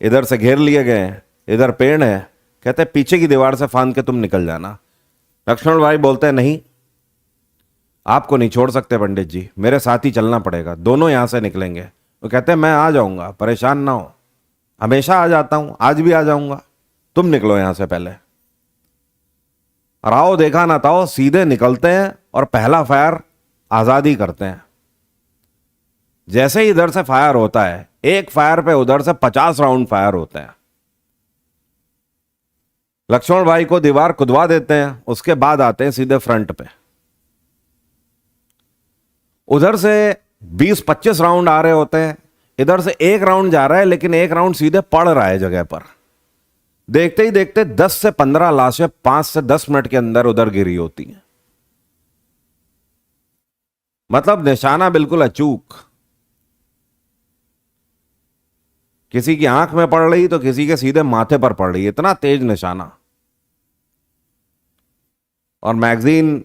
इधर से घेर लिए गए हैं, इधर पेड़ है, कहते हैं पीछे की दीवार से फांद के तुम निकल जाना। लक्ष्मण भाई बोलते हैं नहीं, आपको नहीं छोड़ सकते पंडित जी, मेरे साथ ही चलना पड़ेगा, दोनों यहां से निकलेंगे। वो कहते हैं मैं आ जाऊंगा, परेशान ना हो, हमेशा आ जाता हूं, आज भी आ जाऊंगा, तुम निकलो यहां से पहले। राव देखा ना ताओ, सीधे निकलते हैं और पहला फायर आजादी करते हैं। जैसे ही इधर से फायर होता है, एक फायर पे उधर से 50 राउंड फायर होते हैं। लक्ष्मण भाई को दीवार कुदवा देते हैं, उसके बाद आते हैं सीधे फ्रंट पे। उधर से 20-25 राउंड आ रहे होते हैं, इधर से एक राउंड जा रहा है, लेकिन एक राउंड सीधे पड़ रहा है जगह पर। देखते ही देखते 10 से 15 लाशें 5 से 10 मिनट के अंदर उधर गिरी होती हैं। मतलब निशाना बिल्कुल अचूक, किसी की आंख में पड़ रही तो किसी के सीधे माथे पर पड़ रही, इतना तेज निशाना। और मैगजीन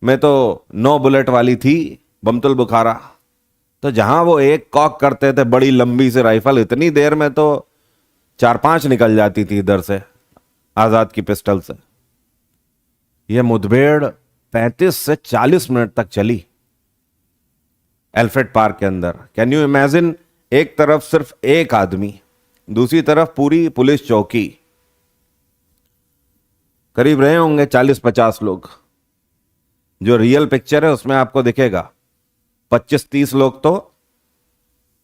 में तो 9 बुलेट वाली थी बमतुल बुखारा, तो जहां वो एक कॉक करते थे बड़ी लंबी से राइफल, इतनी देर में तो 4-5 निकल जाती थी इधर से आजाद की पिस्टल से। यह मुठभेड़ 35 से 40 मिनट तक चली एल्फ्रेड पार्क के अंदर। कैन यू इमेजिन, एक तरफ सिर्फ एक आदमी, दूसरी तरफ पूरी पुलिस चौकी, करीब रहे होंगे 40-50 लोग। जो रियल पिक्चर है उसमें आपको दिखेगा 25-30 लोग तो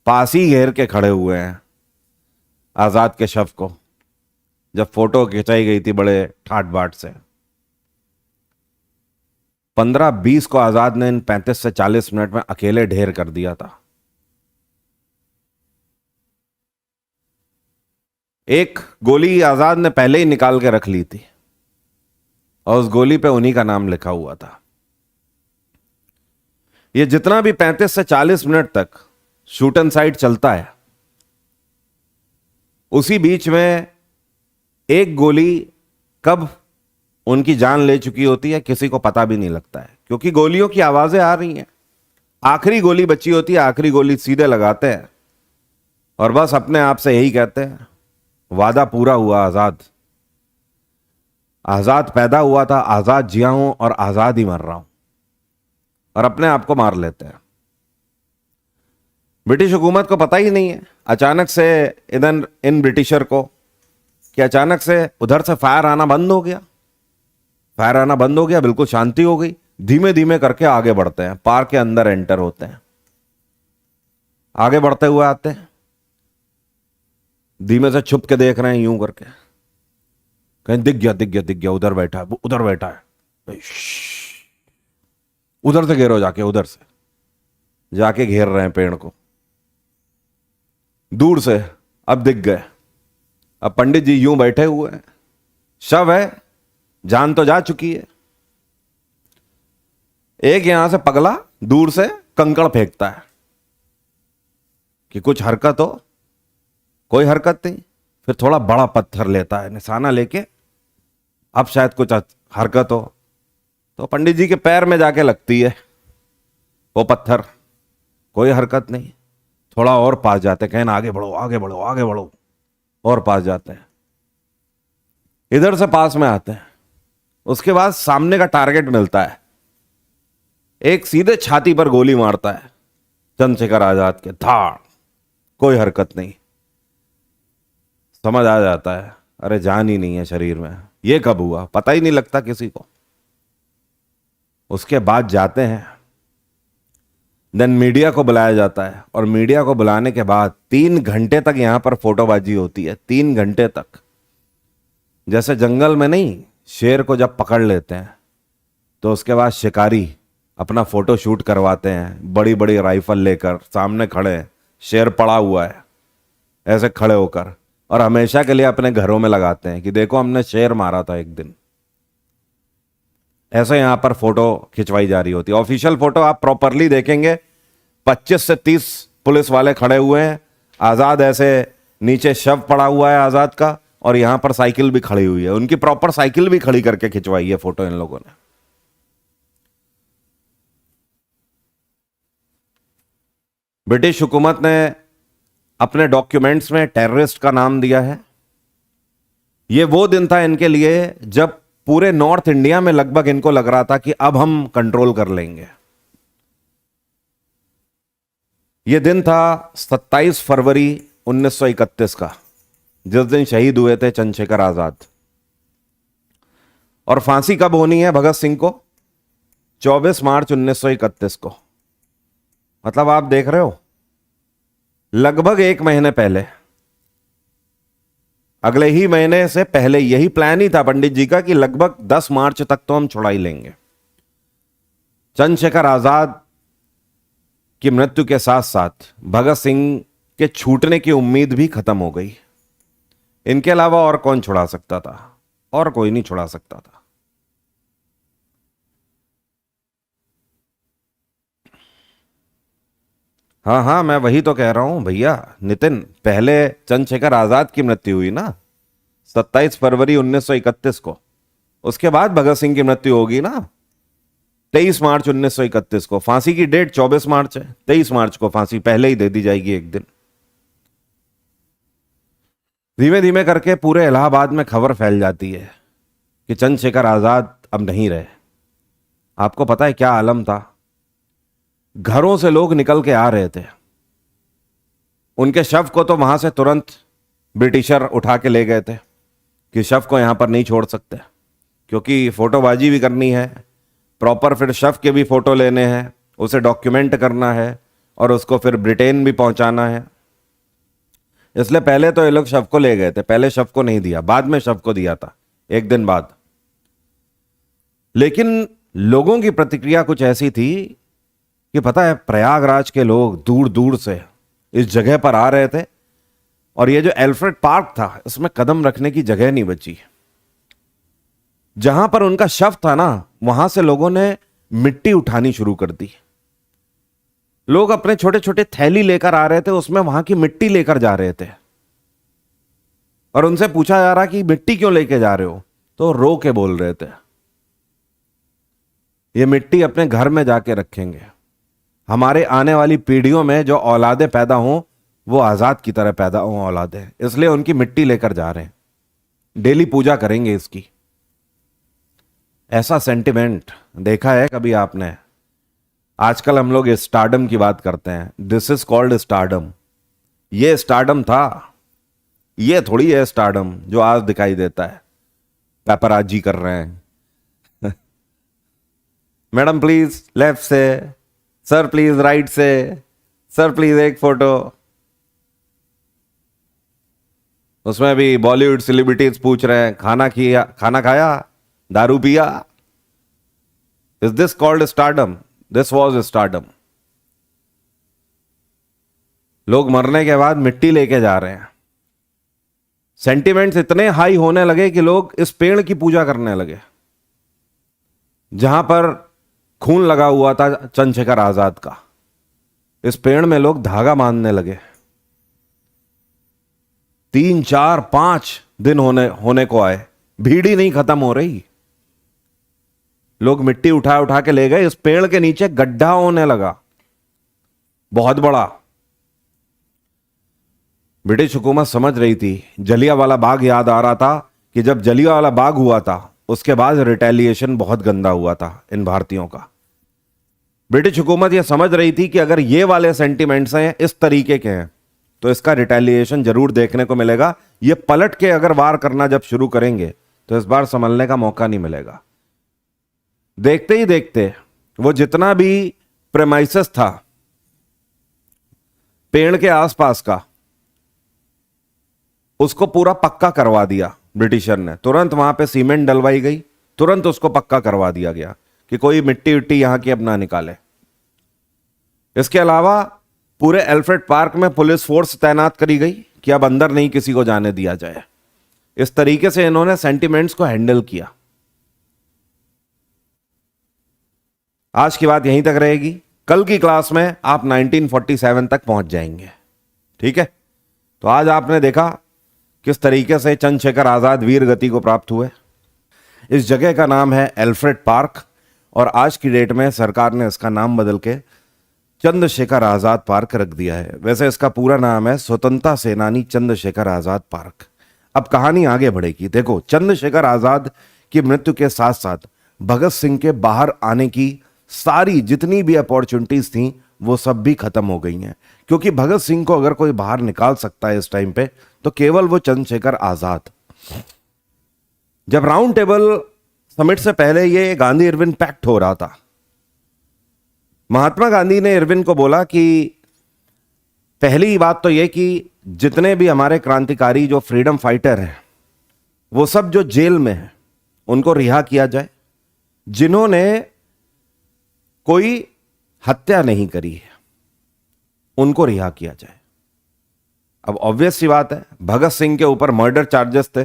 पास ही घेर के खड़े हुए हैं आजाद के शव को, जब फोटो खिंचाई गई थी बड़े ठाट बाट से। 15-20 को आजाद ने इन 35 से 40 मिनट में अकेले ढेर कर दिया था। एक गोली आजाद ने पहले ही निकाल के रख ली थी और उस गोली पे उन्हीं का नाम लिखा हुआ था। ये जितना भी 35 से 40 मिनट तक शूट एंड साइड चलता है, उसी बीच में एक गोली कब उनकी जान ले चुकी होती है किसी को पता भी नहीं लगता है, क्योंकि गोलियों की आवाजें आ रही हैं। आखिरी गोली बची होती है, आखिरी गोली सीधे लगाते हैं और बस अपने आप से यही कहते हैं, वादा पूरा हुआ आजाद। आजाद पैदा हुआ था, आजाद जिया हूं और आजाद ही मर रहा हूं, और अपने आप को मार लेते हैं। ब्रिटिश हुकूमत को पता ही नहीं है अचानक से इधर इन ब्रिटिशर को कि अचानक से उधर से फायर आना बंद हो गया। फायर आना बंद हो गया, बिल्कुल शांति हो गई। धीमे धीमे करके आगे बढ़ते हैं, पार्क के अंदर एंटर होते हैं, आगे बढ़ते हुए आते हैं, धीमे से छुप के देख रहे हैं यूं करके, कहीं दिख गया दिख गया दिख गया, उधर बैठा है, उधर बैठा है, उधर से घेरो जाके, उधर से जाके घेर रहे हैं पेड़ को। दूर से अब दिख गए, अब पंडित जी यूं बैठे हुए हैं, शव है, जान तो जा चुकी है। एक यहां से पगला दूर से कंकड़ फेंकता है कि कुछ हरकत हो, कोई हरकत नहीं। फिर थोड़ा बड़ा पत्थर लेता है निशाना लेके, अब शायद कुछ हरकत हो, तो पंडित जी के पैर में जाके लगती है वो पत्थर, कोई हरकत नहीं। थोड़ा और पास जाते, कहना आगे बढ़ो आगे बढ़ो आगे बढ़ो, और पास जाते हैं, इधर से पास में आते हैं। उसके बाद सामने का टारगेट मिलता है, एक सीधे छाती पर गोली मारता है चंद्रशेखर आजाद के, धाड़, कोई हरकत नहीं। समझ आ जाता है अरे जान ही नहीं है शरीर में, ये कब हुआ पता ही नहीं लगता किसी को। उसके बाद जाते हैं, देन मीडिया को बुलाया जाता है, और मीडिया को बुलाने के बाद 3 घंटे तक यहां पर फोटोबाजी होती है। 3 घंटे तक, जैसे जंगल में नहीं, शेर को जब पकड़ लेते हैं तो उसके बाद शिकारी अपना फोटो शूट करवाते हैं, बड़ी बड़ी राइफल लेकर सामने खड़े हैं, शेर पड़ा हुआ है ऐसे खड़े होकर, और हमेशा के लिए अपने घरों में लगाते हैं कि देखो हमने शेर मारा था एक दिन। ऐसे यहां पर फोटो खिंचवाई जा रही होती है। ऑफिशियल फोटो आप प्रॉपरली देखेंगे, 25 से 30 पुलिस वाले खड़े हुए हैं, आजाद ऐसे नीचे शव पड़ा हुआ है आजाद का, और यहां पर साइकिल भी खड़ी हुई है, उनकी प्रॉपर साइकिल भी खड़ी करके खिंचवाई है फोटो इन लोगों ने। ब्रिटिश हुकूमत ने अपने डॉक्यूमेंट्स में टेररिस्ट का नाम दिया है। यह वो दिन था इनके लिए जब पूरे नॉर्थ इंडिया में लगभग इनको लग रहा था कि अब हम कंट्रोल कर लेंगे। यह दिन था 27 फरवरी 1931 का, जिस दिन शहीद हुए थे चंद्रशेखर आजाद। और फांसी कब होनी है भगत सिंह को? 24 मार्च 1931 को। मतलब आप देख रहे हो, लगभग 1 महीने पहले, अगले ही महीने से पहले यही प्लान ही था पंडित जी का कि लगभग 10 मार्च तक तो हम छुड़ा ही लेंगे। चंद्रशेखर आजाद कि मृत्यु के साथ साथ भगत सिंह के छूटने की उम्मीद भी खत्म हो गई। इनके अलावा और कौन छुड़ा सकता था? और कोई नहीं छुड़ा सकता था। हाँ हाँ, मैं वही तो कह रहा हूं भैया नितिन। पहले चंद्रशेखर आजाद की मृत्यु हुई ना 27 फरवरी 1931 को। उसके बाद भगत सिंह की मृत्यु होगी ना 23 मार्च 1931 को। फांसी की डेट 24 मार्च है, 23 मार्च को फांसी पहले ही दे दी जाएगी एक दिन। धीमे धीमे करके पूरे इलाहाबाद में खबर फैल जाती है कि चंद्रशेखर आजाद अब नहीं रहे। आपको पता है क्या आलम था? घरों से लोग निकल के आ रहे थे। उनके शव को तो वहां से तुरंत ब्रिटिशर उठा के ले गए थे कि शव को यहां पर नहीं छोड़ सकते, क्योंकि फोटोबाजी भी करनी है, प्रॉपर फिर शव के भी फोटो लेने हैं, उसे डॉक्यूमेंट करना है और उसको फिर ब्रिटेन भी पहुंचाना है। इसलिए पहले तो ये लोग शव को ले गए थे, पहले शव को नहीं दिया, बाद में शव को दिया था एक दिन बाद। लेकिन लोगों की प्रतिक्रिया कुछ ऐसी थी कि पता है प्रयागराज के लोग दूर दूर से इस जगह पर आ रहे थे और ये जो एल्फ्रेड पार्क था इसमें कदम रखने की जगह नहीं बची। जहां पर उनका शव था ना वहां से लोगों ने मिट्टी उठानी शुरू कर दी। लोग अपने छोटे छोटे थैली लेकर आ रहे थे, उसमें वहां की मिट्टी लेकर जा रहे थे और उनसे पूछा जा रहा कि मिट्टी क्यों लेके जा रहे हो, तो रो के बोल रहे थे ये मिट्टी अपने घर में जाके रखेंगे, हमारे आने वाली पीढ़ियों में जो औलादें पैदा हों वो आजाद की तरह पैदा हों औलादें, इसलिए उनकी मिट्टी लेकर जा रहे हैं, डेली पूजा करेंगे इसकी। ऐसा सेंटिमेंट देखा है कभी आपने? आजकल हम लोग स्टारडम की बात करते हैं, दिस इज कॉल्ड स्टारडम। ये स्टारडम था, ये थोड़ी है स्टारडम जो आज दिखाई देता है, पेपराजी कर रहे हैं। मैडम प्लीज लेफ्ट से, सर प्लीज राइट से, सर प्लीज एक फोटो। उसमें भी बॉलीवुड सेलिब्रिटीज पूछ रहे हैं खाना खाया, दारू पिया। Is this called stardom? This was stardom. लोग मरने के बाद मिट्टी लेके जा रहे हैं। सेंटिमेंट्स इतने हाई होने लगे कि लोग इस पेड़ की पूजा करने लगे जहां पर खून लगा हुआ था चंद्रशेखर आजाद का। इस पेड़ में लोग धागा बांधने लगे। 3, 4, 5 दिन होने को आए, भीड़ ही नहीं खत्म हो रही। लोग मिट्टी उठा उठा के ले गए। इस पेड़ के नीचे गड्ढा होने लगा बहुत बड़ा। ब्रिटिश हुकूमत समझ रही थी, जलियांवाला बाग याद आ रहा था कि जब जलियांवाला बाग हुआ था उसके बाद रिटेलिएशन बहुत गंदा हुआ था इन भारतीयों का। ब्रिटिश हुकूमत यह समझ रही थी कि अगर ये वाले सेंटिमेंट्स हैं, इस तरीके के हैं, तो इसका रिटेलिएशन जरूर देखने को मिलेगा। ये पलट के अगर वार करना जब शुरू करेंगे तो इस बार संभलने का मौका नहीं मिलेगा। देखते ही देखते वो जितना भी प्रेमाइसेस था पेड़ के आसपास का, उसको पूरा पक्का करवा दिया ब्रिटिशर ने। तुरंत वहां पे सीमेंट डलवाई गई, तुरंत उसको पक्का करवा दिया गया कि कोई मिट्टी विट्टी यहां की अब ना निकाले। इसके अलावा पूरे एल्फ्रेड पार्क में पुलिस फोर्स तैनात करी गई कि अब अंदर नहीं किसी को जाने दिया जाए। इस तरीके से इन्होंने सेंटिमेंट्स को हैंडल किया। आज की बात यहीं तक रहेगी। कल की क्लास में आप 1947 तक पहुंच जाएंगे, ठीक है? तो आज आपने देखा किस तरीके से चंद्रशेखर आजाद वीर गति को प्राप्त हुए। इस जगह का नाम है एल्फ्रेड पार्क और आज की डेट में सरकार ने इसका नाम बदल के चंद्रशेखर आजाद पार्क रख दिया है। वैसे इसका पूरा नाम है स्वतंत्रता सेनानी चंद्रशेखर आजाद पार्क। अब कहानी आगे बढ़ेगी। देखो, चंद्रशेखर आजाद की मृत्यु के साथ साथ भगत सिंह के बाहर आने की सारी जितनी भी अपॉर्चुनिटीज थी वो सब भी खत्म हो गई हैं, क्योंकि भगत सिंह को अगर कोई बाहर निकाल सकता है इस टाइम पे तो केवल वो चंद्रशेखर आजाद। जब राउंड टेबल समिट से पहले ये गांधी इरविन पैक्ट हो रहा था, महात्मा गांधी ने इरविन को बोला कि पहली बात तो यह कि जितने भी हमारे क्रांतिकारी जो फ्रीडम फाइटर हैं वो सब जो जेल में हैं उनको रिहा किया जाए, जिन्होंने कोई हत्या नहीं करी है। उनको रिहा किया जाए। अब ऑब्वियस सी बात है, भगत सिंह के ऊपर मर्डर चार्जेस थे,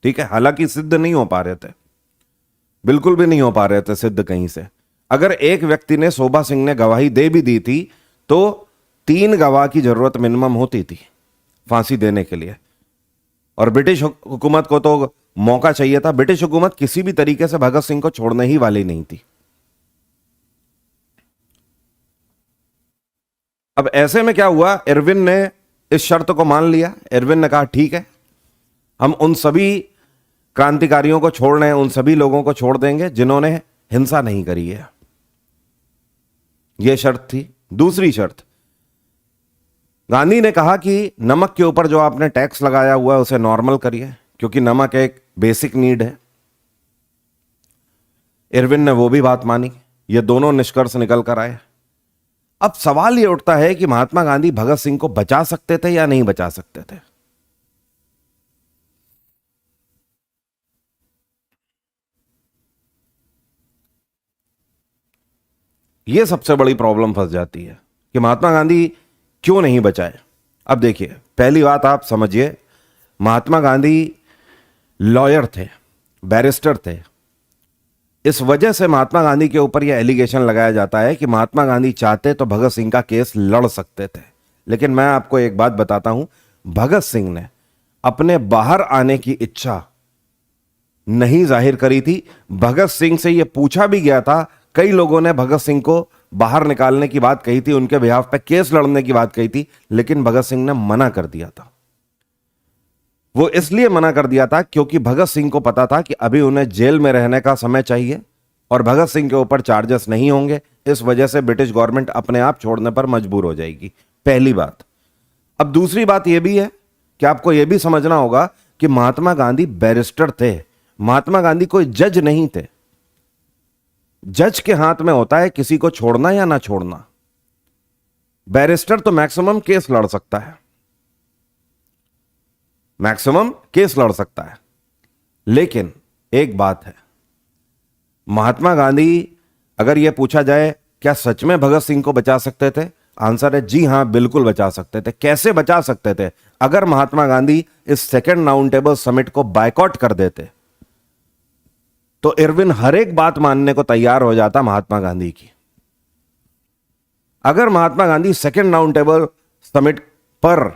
ठीक है, हालांकि सिद्ध नहीं हो पा रहे थे, बिल्कुल भी नहीं हो पा रहे थे सिद्ध कहीं से। अगर एक व्यक्ति ने, शोभा सिंह ने गवाही दे भी दी थी तो 3 गवाह की जरूरत मिनिमम होती थी फांसी देने के लिए, और ब्रिटिश हुकूमत को तो मौका चाहिए था। ब्रिटिश हुकूमत किसी भी तरीके से भगत सिंह को छोड़ने ही वाली नहीं थी। अब ऐसे में क्या हुआ, इरविन ने इस शर्त को मान लिया। इरविन ने कहा ठीक है, हम उन सभी क्रांतिकारियों को छोड़ रहे हैं, उन सभी लोगों को छोड़ देंगे जिन्होंने हिंसा नहीं करी है। यह शर्त थी। दूसरी शर्त, गांधी ने कहा कि नमक के ऊपर जो आपने टैक्स लगाया हुआ है उसे नॉर्मल करिए, क्योंकि नमक एक बेसिक नीड है। इरविन ने वो भी बात मानी। ये दोनों निष्कर्ष निकल कर आए। अब सवाल यह उठता है कि महात्मा गांधी भगत सिंह को बचा सकते थे या नहीं बचा सकते थे। यह सबसे बड़ी प्रॉब्लम फंस जाती है कि महात्मा गांधी क्यों नहीं बचाए। अब देखिए, पहली बात आप समझिए, महात्मा गांधी लॉयर थे, बैरिस्टर थे। इस वजह से महात्मा गांधी के ऊपर यह एलिगेशन लगाया जाता है कि महात्मा गांधी चाहते तो भगत सिंह का केस लड़ सकते थे। लेकिन मैं आपको एक बात बताता हूं, भगत सिंह ने अपने बाहर आने की इच्छा नहीं जाहिर करी थी। भगत सिंह से यह पूछा भी गया था, कई लोगों ने भगत सिंह को बाहर निकालने की बात कही थी, उनके बिहाफ पे केस लड़ने की बात कही थी, लेकिन भगत सिंह ने मना कर दिया था। वो इसलिए मना कर दिया था क्योंकि भगत सिंह को पता था कि अभी उन्हें जेल में रहने का समय चाहिए और भगत सिंह के ऊपर चार्जेस नहीं होंगे। इस वजह से ब्रिटिश गवर्नमेंट अपने आप छोड़ने पर मजबूर हो जाएगी, पहली बात। अब दूसरी बात यह भी है कि आपको यह भी समझना होगा कि महात्मा गांधी बैरिस्टर थे। महात्मा गांधी कोई जज नहीं थे। जज के हाथ में होता है किसी को छोड़ना या ना छोड़ना। बैरिस्टर तो मैक्सिमम केस लड़ सकता है, मैक्सिमम केस लड़ सकता है। लेकिन एक बात है, महात्मा गांधी, अगर यह पूछा जाए क्या सच में भगत सिंह को बचा सकते थे, आंसर है जी हां, बिल्कुल बचा सकते थे। कैसे बचा सकते थे? अगर महात्मा गांधी इस सेकेंड राउंड टेबल समिट को बायकॉट कर देते तो इरविन हर एक बात मानने को तैयार हो जाता महात्मा गांधी की। अगर Mahatma Gandhi second round table summit पर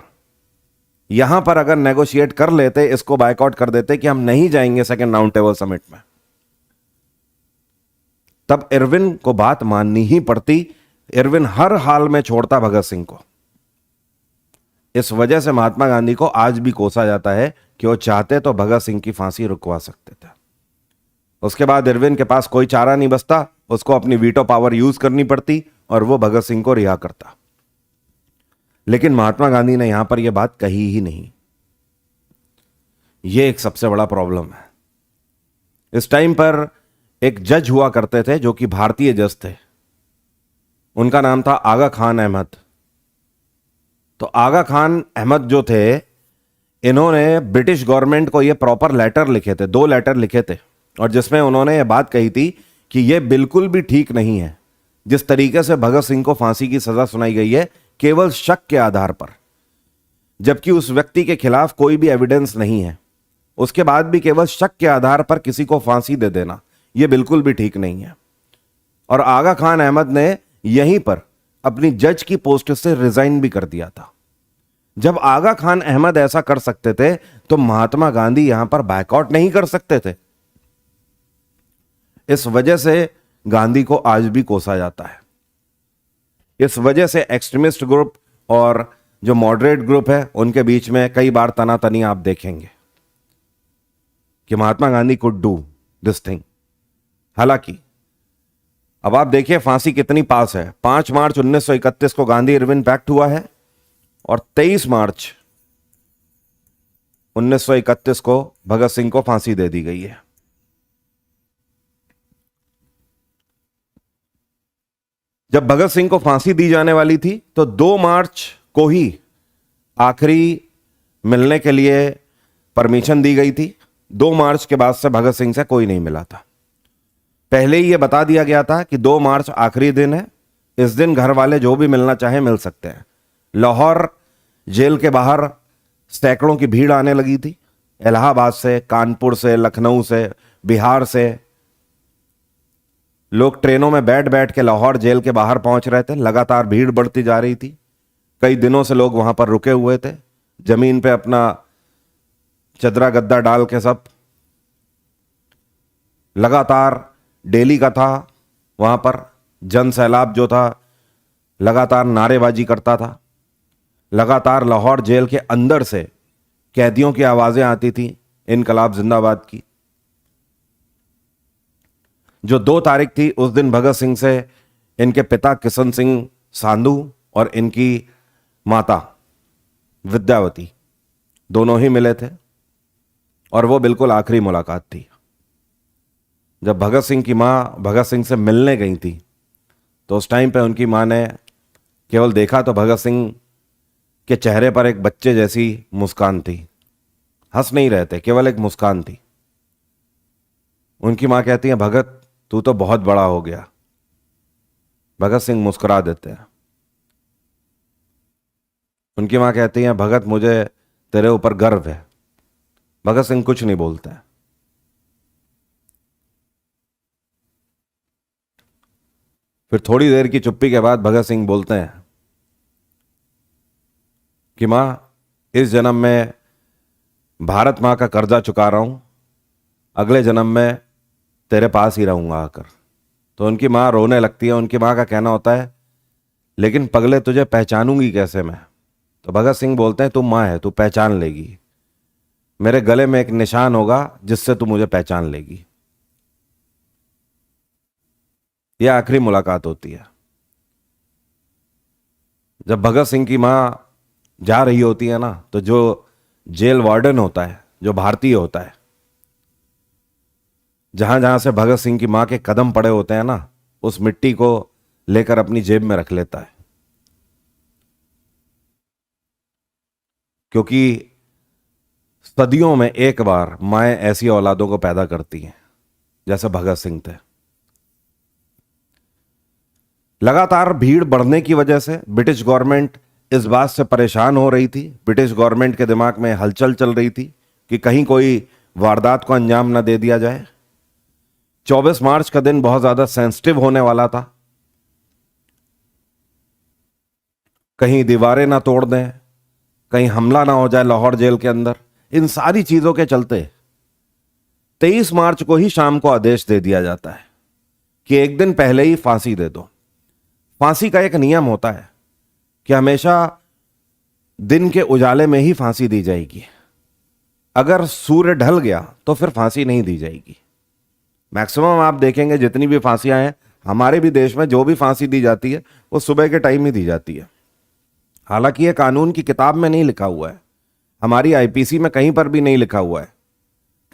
यहां पर अगर नेगोशिएट कर लेते, इसको बायकॉट कर देते कि हम नहीं जाएंगे सेकेंड राउंड टेबल समिट में, तब इरविन को बात माननी ही पड़ती। इरविन हर हाल में छोड़ता भगत सिंह को। इस वजह से महात्मा गांधी को आज भी कोसा जाता है कि वो चाहते तो भगत सिंह की फांसी रुकवा सकते थे। उसके बाद इरविन के पास कोई चारा नहीं बचता, उसको अपनी वीटो पावर यूज करनी पड़ती और वो भगत सिंह को रिहा करता। लेकिन महात्मा गांधी ने यहां पर यह बात कही ही नहीं। यह एक सबसे बड़ा प्रॉब्लम है। इस टाइम पर एक जज हुआ करते थे जो कि भारतीय जज थे, उनका नाम था आगा खान अहमद। तो आगा खान अहमद जो थे, इन्होंने ब्रिटिश गवर्नमेंट को यह प्रॉपर लेटर लिखे थे, 2 लेटर लिखे थे, और जिसमें उन्होंने यह बात कही थी कि यह बिल्कुल भी ठीक नहीं है जिस तरीके से भगत सिंह को फांसी की सजा सुनाई गई है, केवल शक के आधार पर, जबकि उस व्यक्ति के खिलाफ कोई भी एविडेंस नहीं है। उसके बाद भी केवल शक के आधार पर किसी को फांसी दे देना, यह बिल्कुल भी ठीक नहीं है। और आगा खान अहमद ने यहीं पर अपनी जज की पोस्ट से रिजाइन भी कर दिया था। जब आगा खान अहमद ऐसा कर सकते थे तो महात्मा गांधी यहां पर बायकॉट नहीं कर सकते थे। इस वजह से गांधी को आज भी कोसा जाता है। इस वजह से एक्सट्रीमिस्ट ग्रुप और जो मॉडरेट ग्रुप है उनके बीच में कई बार तनातनी आप देखेंगे कि Mahatma Gandhi could do this thing. हालांकि अब आप देखिए फांसी कितनी पास है। 5 मार्च 1931 को गांधी इरविन पैक्ट हुआ है और 23 मार्च 1931 को भगत सिंह को फांसी दे दी गई है। जब भगत सिंह को फांसी दी जाने वाली थी तो 2 मार्च को ही आखिरी मिलने के लिए परमिशन दी गई थी। 2 मार्च के बाद से भगत सिंह से कोई नहीं मिला था। पहले ही यह बता दिया गया था कि 2 मार्च आखिरी दिन है, इस दिन घर वाले जो भी मिलना चाहे मिल सकते हैं। लाहौर जेल के बाहर सैकड़ों की भीड़ आने लगी थी। इलाहाबाद से, कानपुर से, लखनऊ से, बिहार से लोग ट्रेनों में बैठ बैठ के लाहौर जेल के बाहर पहुंच रहे थे। लगातार भीड़ बढ़ती जा रही थी। कई दिनों से लोग वहां पर रुके हुए थे, जमीन पे अपना चदरा गद्दा डाल के। सब लगातार डेली का था वहां पर जन सैलाब जो था, लगातार नारेबाजी करता था। लगातार लाहौर जेल के अंदर से कैदियों की आवाजें आती थी, इनकलाब जिंदाबाद की। जो 2 तारीख थी, उस दिन भगत सिंह से इनके पिता किशन सिंह सांधू और इनकी माता विद्यावती दोनों ही मिले थे, और वो बिल्कुल आखिरी मुलाकात थी। जब भगत सिंह की मां भगत सिंह से मिलने गई थी, तो उस टाइम पे उनकी मां ने केवल देखा तो भगत सिंह के चेहरे पर एक बच्चे जैसी मुस्कान थी। हंस नहीं रहे थे, केवल एक मुस्कान थी। उनकी मां कहती है, भगत तू तो बहुत बड़ा हो गया। भगत सिंह मुस्कुरा देते हैं। उनकी मां कहती है, भगत मुझे तेरे ऊपर गर्व है। भगत सिंह कुछ नहीं बोलते हैं। फिर थोड़ी देर की चुप्पी के बाद भगत सिंह बोलते हैं कि मां, इस जन्म में भारत मां का कर्जा चुका रहा हूं, अगले जन्म में तेरे पास ही रहूंगा आकर। तो उनकी मां रोने लगती है। उनकी मां का कहना होता है, लेकिन पगले तुझे पहचानूंगी कैसे मैं? तो भगत सिंह बोलते हैं, तू मां है, तू पहचान लेगी। मेरे गले में एक निशान होगा जिससे तू मुझे पहचान लेगी। यह आखिरी मुलाकात होती है। जब भगत सिंह की मां जा रही होती है ना, तो जो जेल वार्डन होता है, जो भारतीय होता है, जहां जहां से भगत सिंह की मां के कदम पड़े होते हैं ना, उस मिट्टी को लेकर अपनी जेब में रख लेता है। क्योंकि सदियों में एक बार माएं ऐसी औलादों को पैदा करती हैं जैसे भगत सिंह थे। लगातार भीड़ बढ़ने की वजह से ब्रिटिश गवर्नमेंट इस बात से परेशान हो रही थी। ब्रिटिश गवर्नमेंट के दिमाग में हलचल चल रही थी कि कहीं कोई वारदात को अंजाम न दे दिया जाए। 24 मार्च का दिन बहुत ज्यादा सेंसिटिव होने वाला था। कहीं दीवारें ना तोड़ दें, कहीं हमला ना हो जाए लाहौर जेल के अंदर। इन सारी चीजों के चलते 23 मार्च को ही शाम को आदेश दे दिया जाता है कि एक दिन पहले ही फांसी दे दो। फांसी का एक नियम होता है कि हमेशा दिन के उजाले में ही फांसी दी जाएगी। अगर सूर्य ढल गया तो फिर फांसी नहीं दी जाएगी। मैक्सिमम आप देखेंगे जितनी भी फांसियां हैं हमारे भी देश में, जो भी फांसी दी जाती है वो सुबह के टाइम ही दी जाती है। हालांकि ये कानून की किताब में नहीं लिखा हुआ है, हमारी आईपीसी में कहीं पर भी नहीं लिखा हुआ है,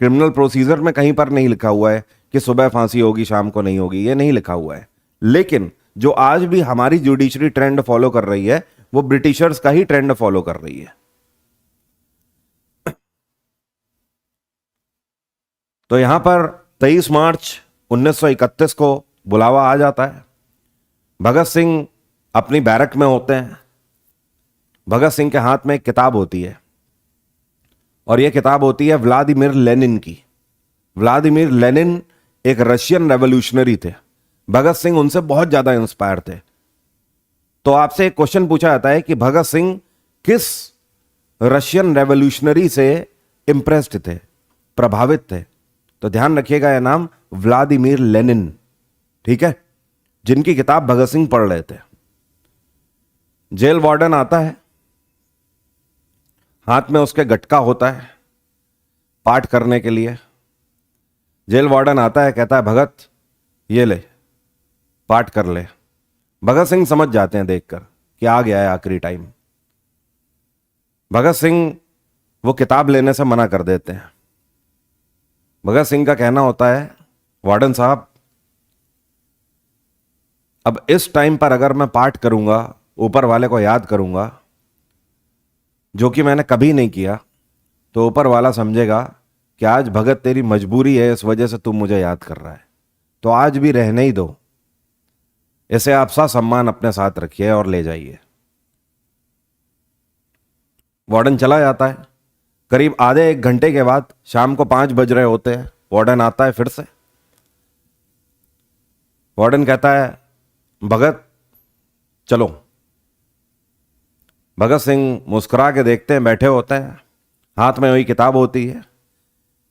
क्रिमिनल प्रोसीजर में कहीं पर नहीं लिखा हुआ है कि सुबह फांसी होगी शाम को नहीं होगी, ये नहीं लिखा हुआ है। लेकिन जो आज भी हमारी जुडिशरी ट्रेंड फॉलो कर रही है वो ब्रिटिशर्स का ही ट्रेंड फॉलो कर रही है। तो यहां पर 23 मार्च 1931 को बुलावा आ जाता है। भगत सिंह अपनी बैरक में होते हैं। भगत सिंह के हाथ में एक किताब होती है और यह किताब होती है व्लादिमीर लेनिन की। व्लादिमीर लेनिन एक रशियन रेवोल्यूशनरी थे। भगत सिंह उनसे बहुत ज्यादा इंस्पायर थे। तो आपसे एक क्वेश्चन पूछा जाता है कि भगत सिंह किस रशियन रेवोल्यूशनरी से इंप्रेस्ड थे, प्रभावित थे? तो ध्यान रखिएगा, यह नाम व्लादिमीर लेनिन, ठीक है, जिनकी किताब भगत सिंह पढ़ रहे थे। जेल वार्डन आता है, हाथ में उसके गटका होता है पाठ करने के लिए। जेल वार्डन आता है, कहता है भगत ये ले पाठ कर ले। भगत सिंह समझ जाते हैं देखकर कि आ गया है आखिरी टाइम। भगत सिंह वो किताब लेने से मना कर देते हैं। भगत सिंह का कहना होता है, वार्डन साहब अब इस टाइम पर अगर मैं पाठ करूंगा, ऊपर वाले को याद करूंगा, जो कि मैंने कभी नहीं किया, तो ऊपर वाला समझेगा कि आज भगत तेरी मजबूरी है, इस वजह से तू मुझे याद कर रहा है, तो आज भी रहने ही दो। इसे आप ससम्मान अपने साथ रखिए और ले जाइए। वार्डन चला जाता है। करीब आधे एक घंटे के बाद शाम को 5 बज रहे होते हैं, वार्डन आता है फिर से। वार्डन कहता है, भगत चलो। भगत सिंह मुस्कुरा के देखते हैं, बैठे होते हैं, हाथ में वही किताब होती है।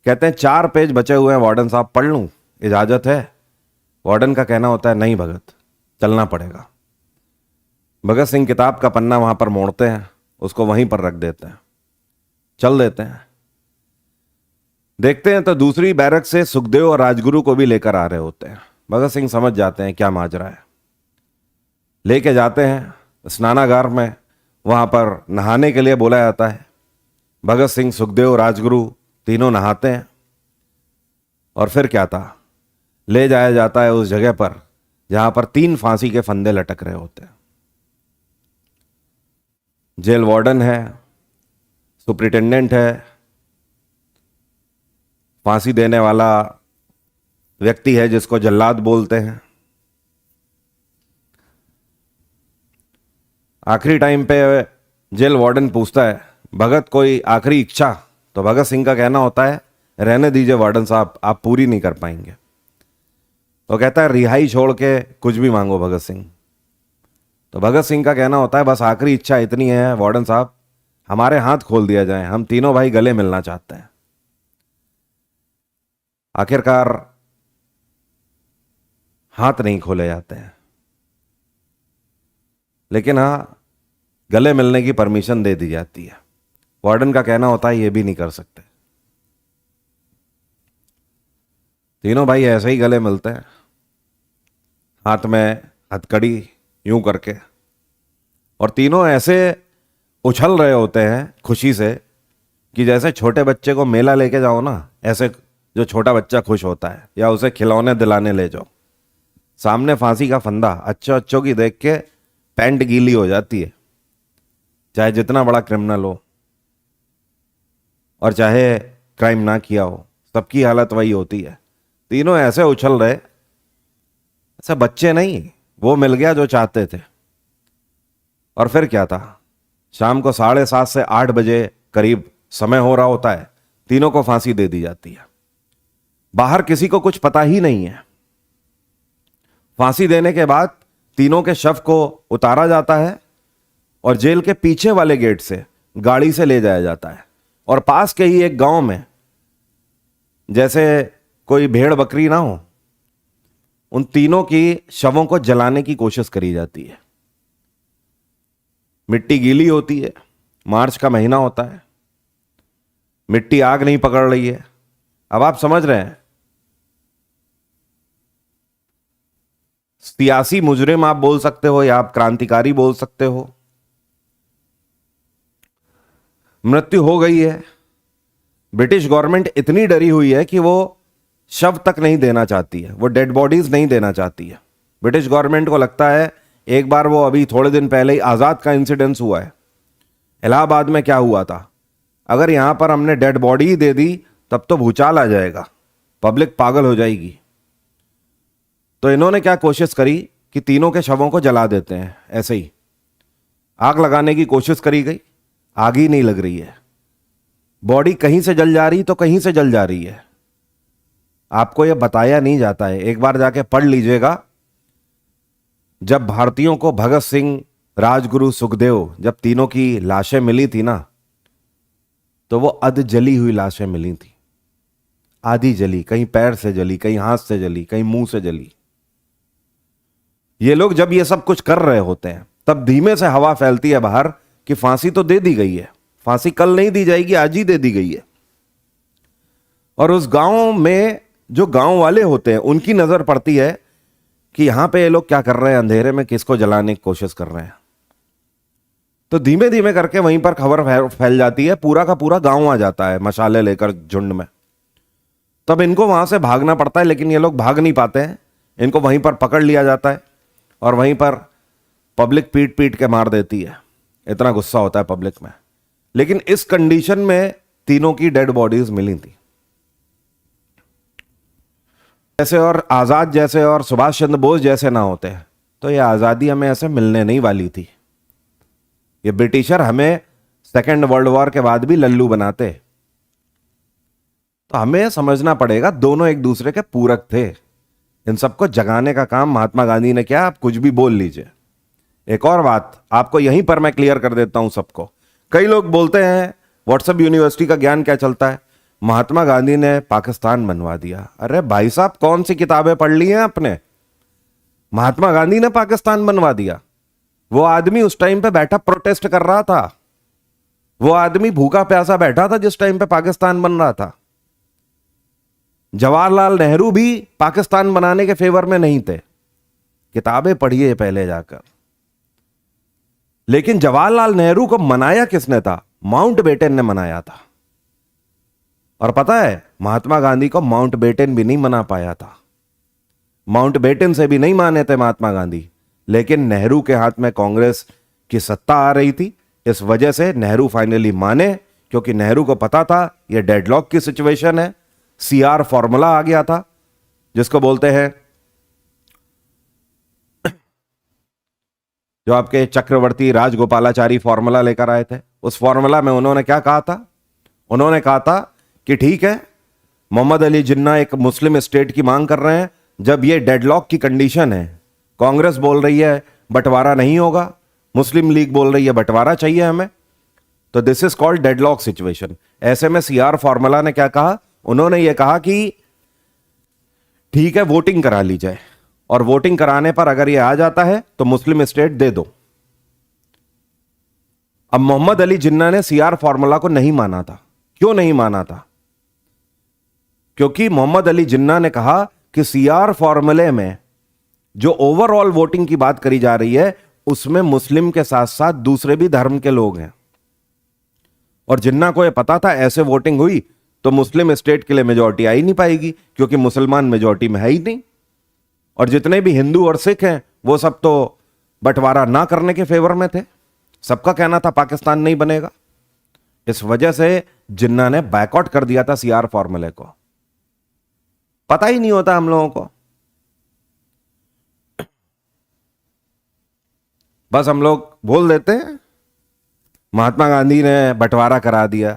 कहते हैं 4 पेज बचे हुए हैं वार्डन साहब, पढ़ लूं, इजाजत है? वार्डन का कहना होता है, नहीं भगत, चलना पड़ेगा। भगत सिंह किताब का पन्ना वहां पर मोड़ते हैं, उसको वहीं पर रख देते हैं, चल देते हैं। देखते हैं तो दूसरी बैरक से सुखदेव और राजगुरु को भी लेकर आ रहे होते हैं। भगत सिंह समझ जाते हैं क्या माजरा है, लेके जाते हैं स्नानागार में, वहां पर नहाने के लिए बोला जाता है। भगत सिंह, सुखदेव, राजगुरु तीनों नहाते हैं और फिर क्या था, ले जाया जाता है उस जगह पर जहां पर 3 फांसी के फंदे लटक रहे होते हैं। जेल वार्डन है, सुपरिटेंडेंट है, फांसी देने वाला व्यक्ति है जिसको जल्लाद बोलते हैं। आखिरी टाइम पे जेल वार्डन पूछता है, भगत कोई आखिरी इच्छा? तो भगत सिंह का कहना होता है, रहने दीजिए वार्डन साहब, आप पूरी नहीं कर पाएंगे। तो कहता है, रिहाई छोड़ के कुछ भी मांगो भगत सिंह। तो भगत सिंह का कहना होता है, बस आखिरी इच्छा इतनी है वार्डन साहब, हमारे हाथ खोल दिया जाए, हम तीनों भाई गले मिलना चाहते हैं। आखिरकार हाथ नहीं खोले जाते हैं, लेकिन हाँ, गले मिलने की परमिशन दे दी जाती है। वार्डन का कहना होता है, ये भी नहीं कर सकते। तीनों भाई ऐसे ही गले मिलते हैं, हाथ में हथकड़ी यूं करके, और तीनों ऐसे उछल रहे होते हैं खुशी से कि जैसे छोटे बच्चे को मेला लेके जाओ ना, ऐसे जो छोटा बच्चा खुश होता है, या उसे खिलौने दिलाने ले जाओ। सामने फांसी का फंदा, अच्छों की देख के पैंट गीली हो जाती है, चाहे जितना बड़ा क्रिमिनल हो और चाहे क्राइम ना किया हो, सबकी हालत वही होती है। तीनों ऐसे उछल रहे, ऐसे बच्चे नहीं, वो मिल गया जो चाहते थे। और फिर क्या था, शाम को 7:30 से 8 बजे करीब समय हो रहा होता है, तीनों को फांसी दे दी जाती है। बाहर किसी को कुछ पता ही नहीं है। फांसी देने के बाद तीनों के शव को उतारा जाता है और जेल के पीछे वाले गेट से गाड़ी से ले जाया जाता है, और पास के ही एक गांव में, जैसे कोई भेड़ बकरी ना हो, उन तीनों की शवों को जलाने की कोशिश करी जाती है। मिट्टी गीली होती है, मार्च का महीना होता है, मिट्टी आग नहीं पकड़ रही है। अब आप समझ रहे हैं, सियासी मुजरिम आप बोल सकते हो या आप क्रांतिकारी बोल सकते हो। मृत्यु हो गई है, ब्रिटिश गवर्नमेंट इतनी डरी हुई है कि वो शव तक नहीं देना चाहती है, वो डेड बॉडीज नहीं देना चाहती है। ब्रिटिश गवर्नमेंट को लगता है, एक बार वो अभी थोड़े दिन पहले ही आजाद का इंसिडेंस हुआ है, इलाहाबाद में क्या हुआ था, अगर यहां पर हमने डेड बॉडी ही दे दी तब तो भूचाल आ जाएगा, पब्लिक पागल हो जाएगी। तो इन्होंने क्या कोशिश करी कि तीनों के शवों को जला देते हैं। ऐसे ही आग लगाने की कोशिश करी गई, आग ही नहीं लग रही है, बॉडी कहीं से जल जा रही तो कहीं से जल जा रही है। आपको यह बताया नहीं जाता है, एक बार जाके पढ़ लीजिएगा। जब भारतीयों को भगत सिंह, राजगुरु, सुखदेव, जब तीनों की लाशें मिली थी ना, तो वो अध जली हुई लाशें मिली थी, आधी जली, कहीं पैर से जली, कहीं हाथ से जली, कहीं मुंह से जली। ये लोग जब ये सब कुछ कर रहे होते हैं, तब धीमे से हवा फैलती है बाहर कि फांसी तो दे दी गई है, फांसी कल नहीं दी जाएगी, आज ही दे दी गई है। और उस गांव में जो गांव वाले होते हैं, उनकी नजर पड़ती है कि यहां पे ये लोग क्या कर रहे हैं, अंधेरे में किसको जलाने की कोशिश कर रहे हैं। तो धीमे धीमे करके वहीं पर खबर फैल जाती है, पूरा का पूरा गांव आ जाता है मशाले लेकर झुंड में। तब इनको वहां से भागना पड़ता है, लेकिन ये लोग भाग नहीं पाते हैं, इनको वहीं पर पकड़ लिया जाता है और वहीं पर पब्लिक पीट पीट के मार देती है। इतना गुस्सा होता है पब्लिक में। लेकिन इस कंडीशन में तीनों की डेड बॉडीज मिली थी। जैसे और आजाद जैसे और सुभाष चंद्र बोस जैसे ना होते, तो ये आजादी हमें ऐसे मिलने नहीं वाली थी। ये ब्रिटिशर हमें सेकेंड वर्ल्ड वॉर के बाद भी लल्लू बनाते। तो हमें समझना पड़ेगा दोनों एक दूसरे के पूरक थे। इन सबको जगाने का काम महात्मा गांधी ने किया। आप कुछ भी बोल लीजिए। एक और बात आपको यहीं पर मैं क्लियर कर देता हूं सबको। कई लोग बोलते हैं व्हाट्सएप यूनिवर्सिटी का ज्ञान क्या चलता है, महात्मा गांधी ने पाकिस्तान बनवा दिया। अरे भाई साहब, कौन सी किताबें पढ़ ली हैं आपने? महात्मा गांधी ने पाकिस्तान बनवा दिया। वो आदमी उस टाइम पे बैठा प्रोटेस्ट कर रहा था। वो आदमी भूखा प्यासा बैठा था जिस टाइम पे पाकिस्तान बन रहा था। जवाहरलाल नेहरू भी पाकिस्तान बनाने के फेवर में नहीं थे। किताबें पढ़िए पहले जाकर। लेकिन जवाहरलाल नेहरू को मनाया किसने था? माउंटबेटन ने मनाया था। और पता है, महात्मा गांधी को माउंटबेटन भी नहीं मना पाया था। माउंटबेटन से भी नहीं माने थे महात्मा गांधी। लेकिन नेहरू के हाथ में कांग्रेस की सत्ता आ रही थी। इस वजह से नेहरू फाइनली माने, क्योंकि नेहरू को पता था यह डेडलॉक की सिचुएशन है। सीआर फॉर्मूला आ गया था, जिसको बोलते हैं, जो आपके चक्रवर्ती राजगोपालाचारी फॉर्मूला लेकर आए थे। उस फॉर्मूला में उन्होंने क्या कहा था? उन्होंने कहा था कि ठीक है, मोहम्मद अली जिन्ना एक मुस्लिम स्टेट की मांग कर रहे हैं। जब ये डेडलॉक की कंडीशन है, कांग्रेस बोल रही है बंटवारा नहीं होगा, मुस्लिम लीग बोल रही है बंटवारा चाहिए हमें, तो this is called deadlock situation. ऐसे में सीआर फॉर्मूला ने क्या कहा? उन्होंने यह कहा कि ठीक है, वोटिंग करा ली जाए, और वोटिंग कराने पर अगर यह आ जाता है तो मुस्लिम स्टेट दे दो। अब मोहम्मद अली जिन्ना ने सीआर फॉर्मूला को नहीं माना था। क्यों नहीं माना था? क्योंकि मोहम्मद अली जिन्ना ने कहा कि सीआर फॉर्मूले में जो ओवरऑल वोटिंग की बात करी जा रही है, उसमें मुस्लिम के साथ साथ दूसरे भी धर्म के लोग हैं। और जिन्ना को यह पता था ऐसे वोटिंग हुई तो मुस्लिम स्टेट के लिए मेजॉरिटी आ ही नहीं पाएगी, क्योंकि मुसलमान मेजॉरिटी में है ही नहीं। और जितने भी हिंदू और सिख हैं वो सब तो बंटवारा ना करने के फेवर में थे। सबका कहना था पाकिस्तान नहीं बनेगा। इस वजह से जिन्ना ने बैकआउट कर दिया था सीआर फॉर्मूले को। पता ही नहीं होता हम लोगों को, बस हम लोग बोल देते हैं महात्मा गांधी ने बंटवारा करा दिया।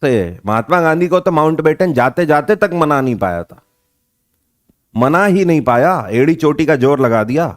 से महात्मा गांधी को तो माउंटबेटन जाते जाते तक मना नहीं पाया था। मना ही नहीं पाया, एड़ी चोटी का जोर लगा दिया।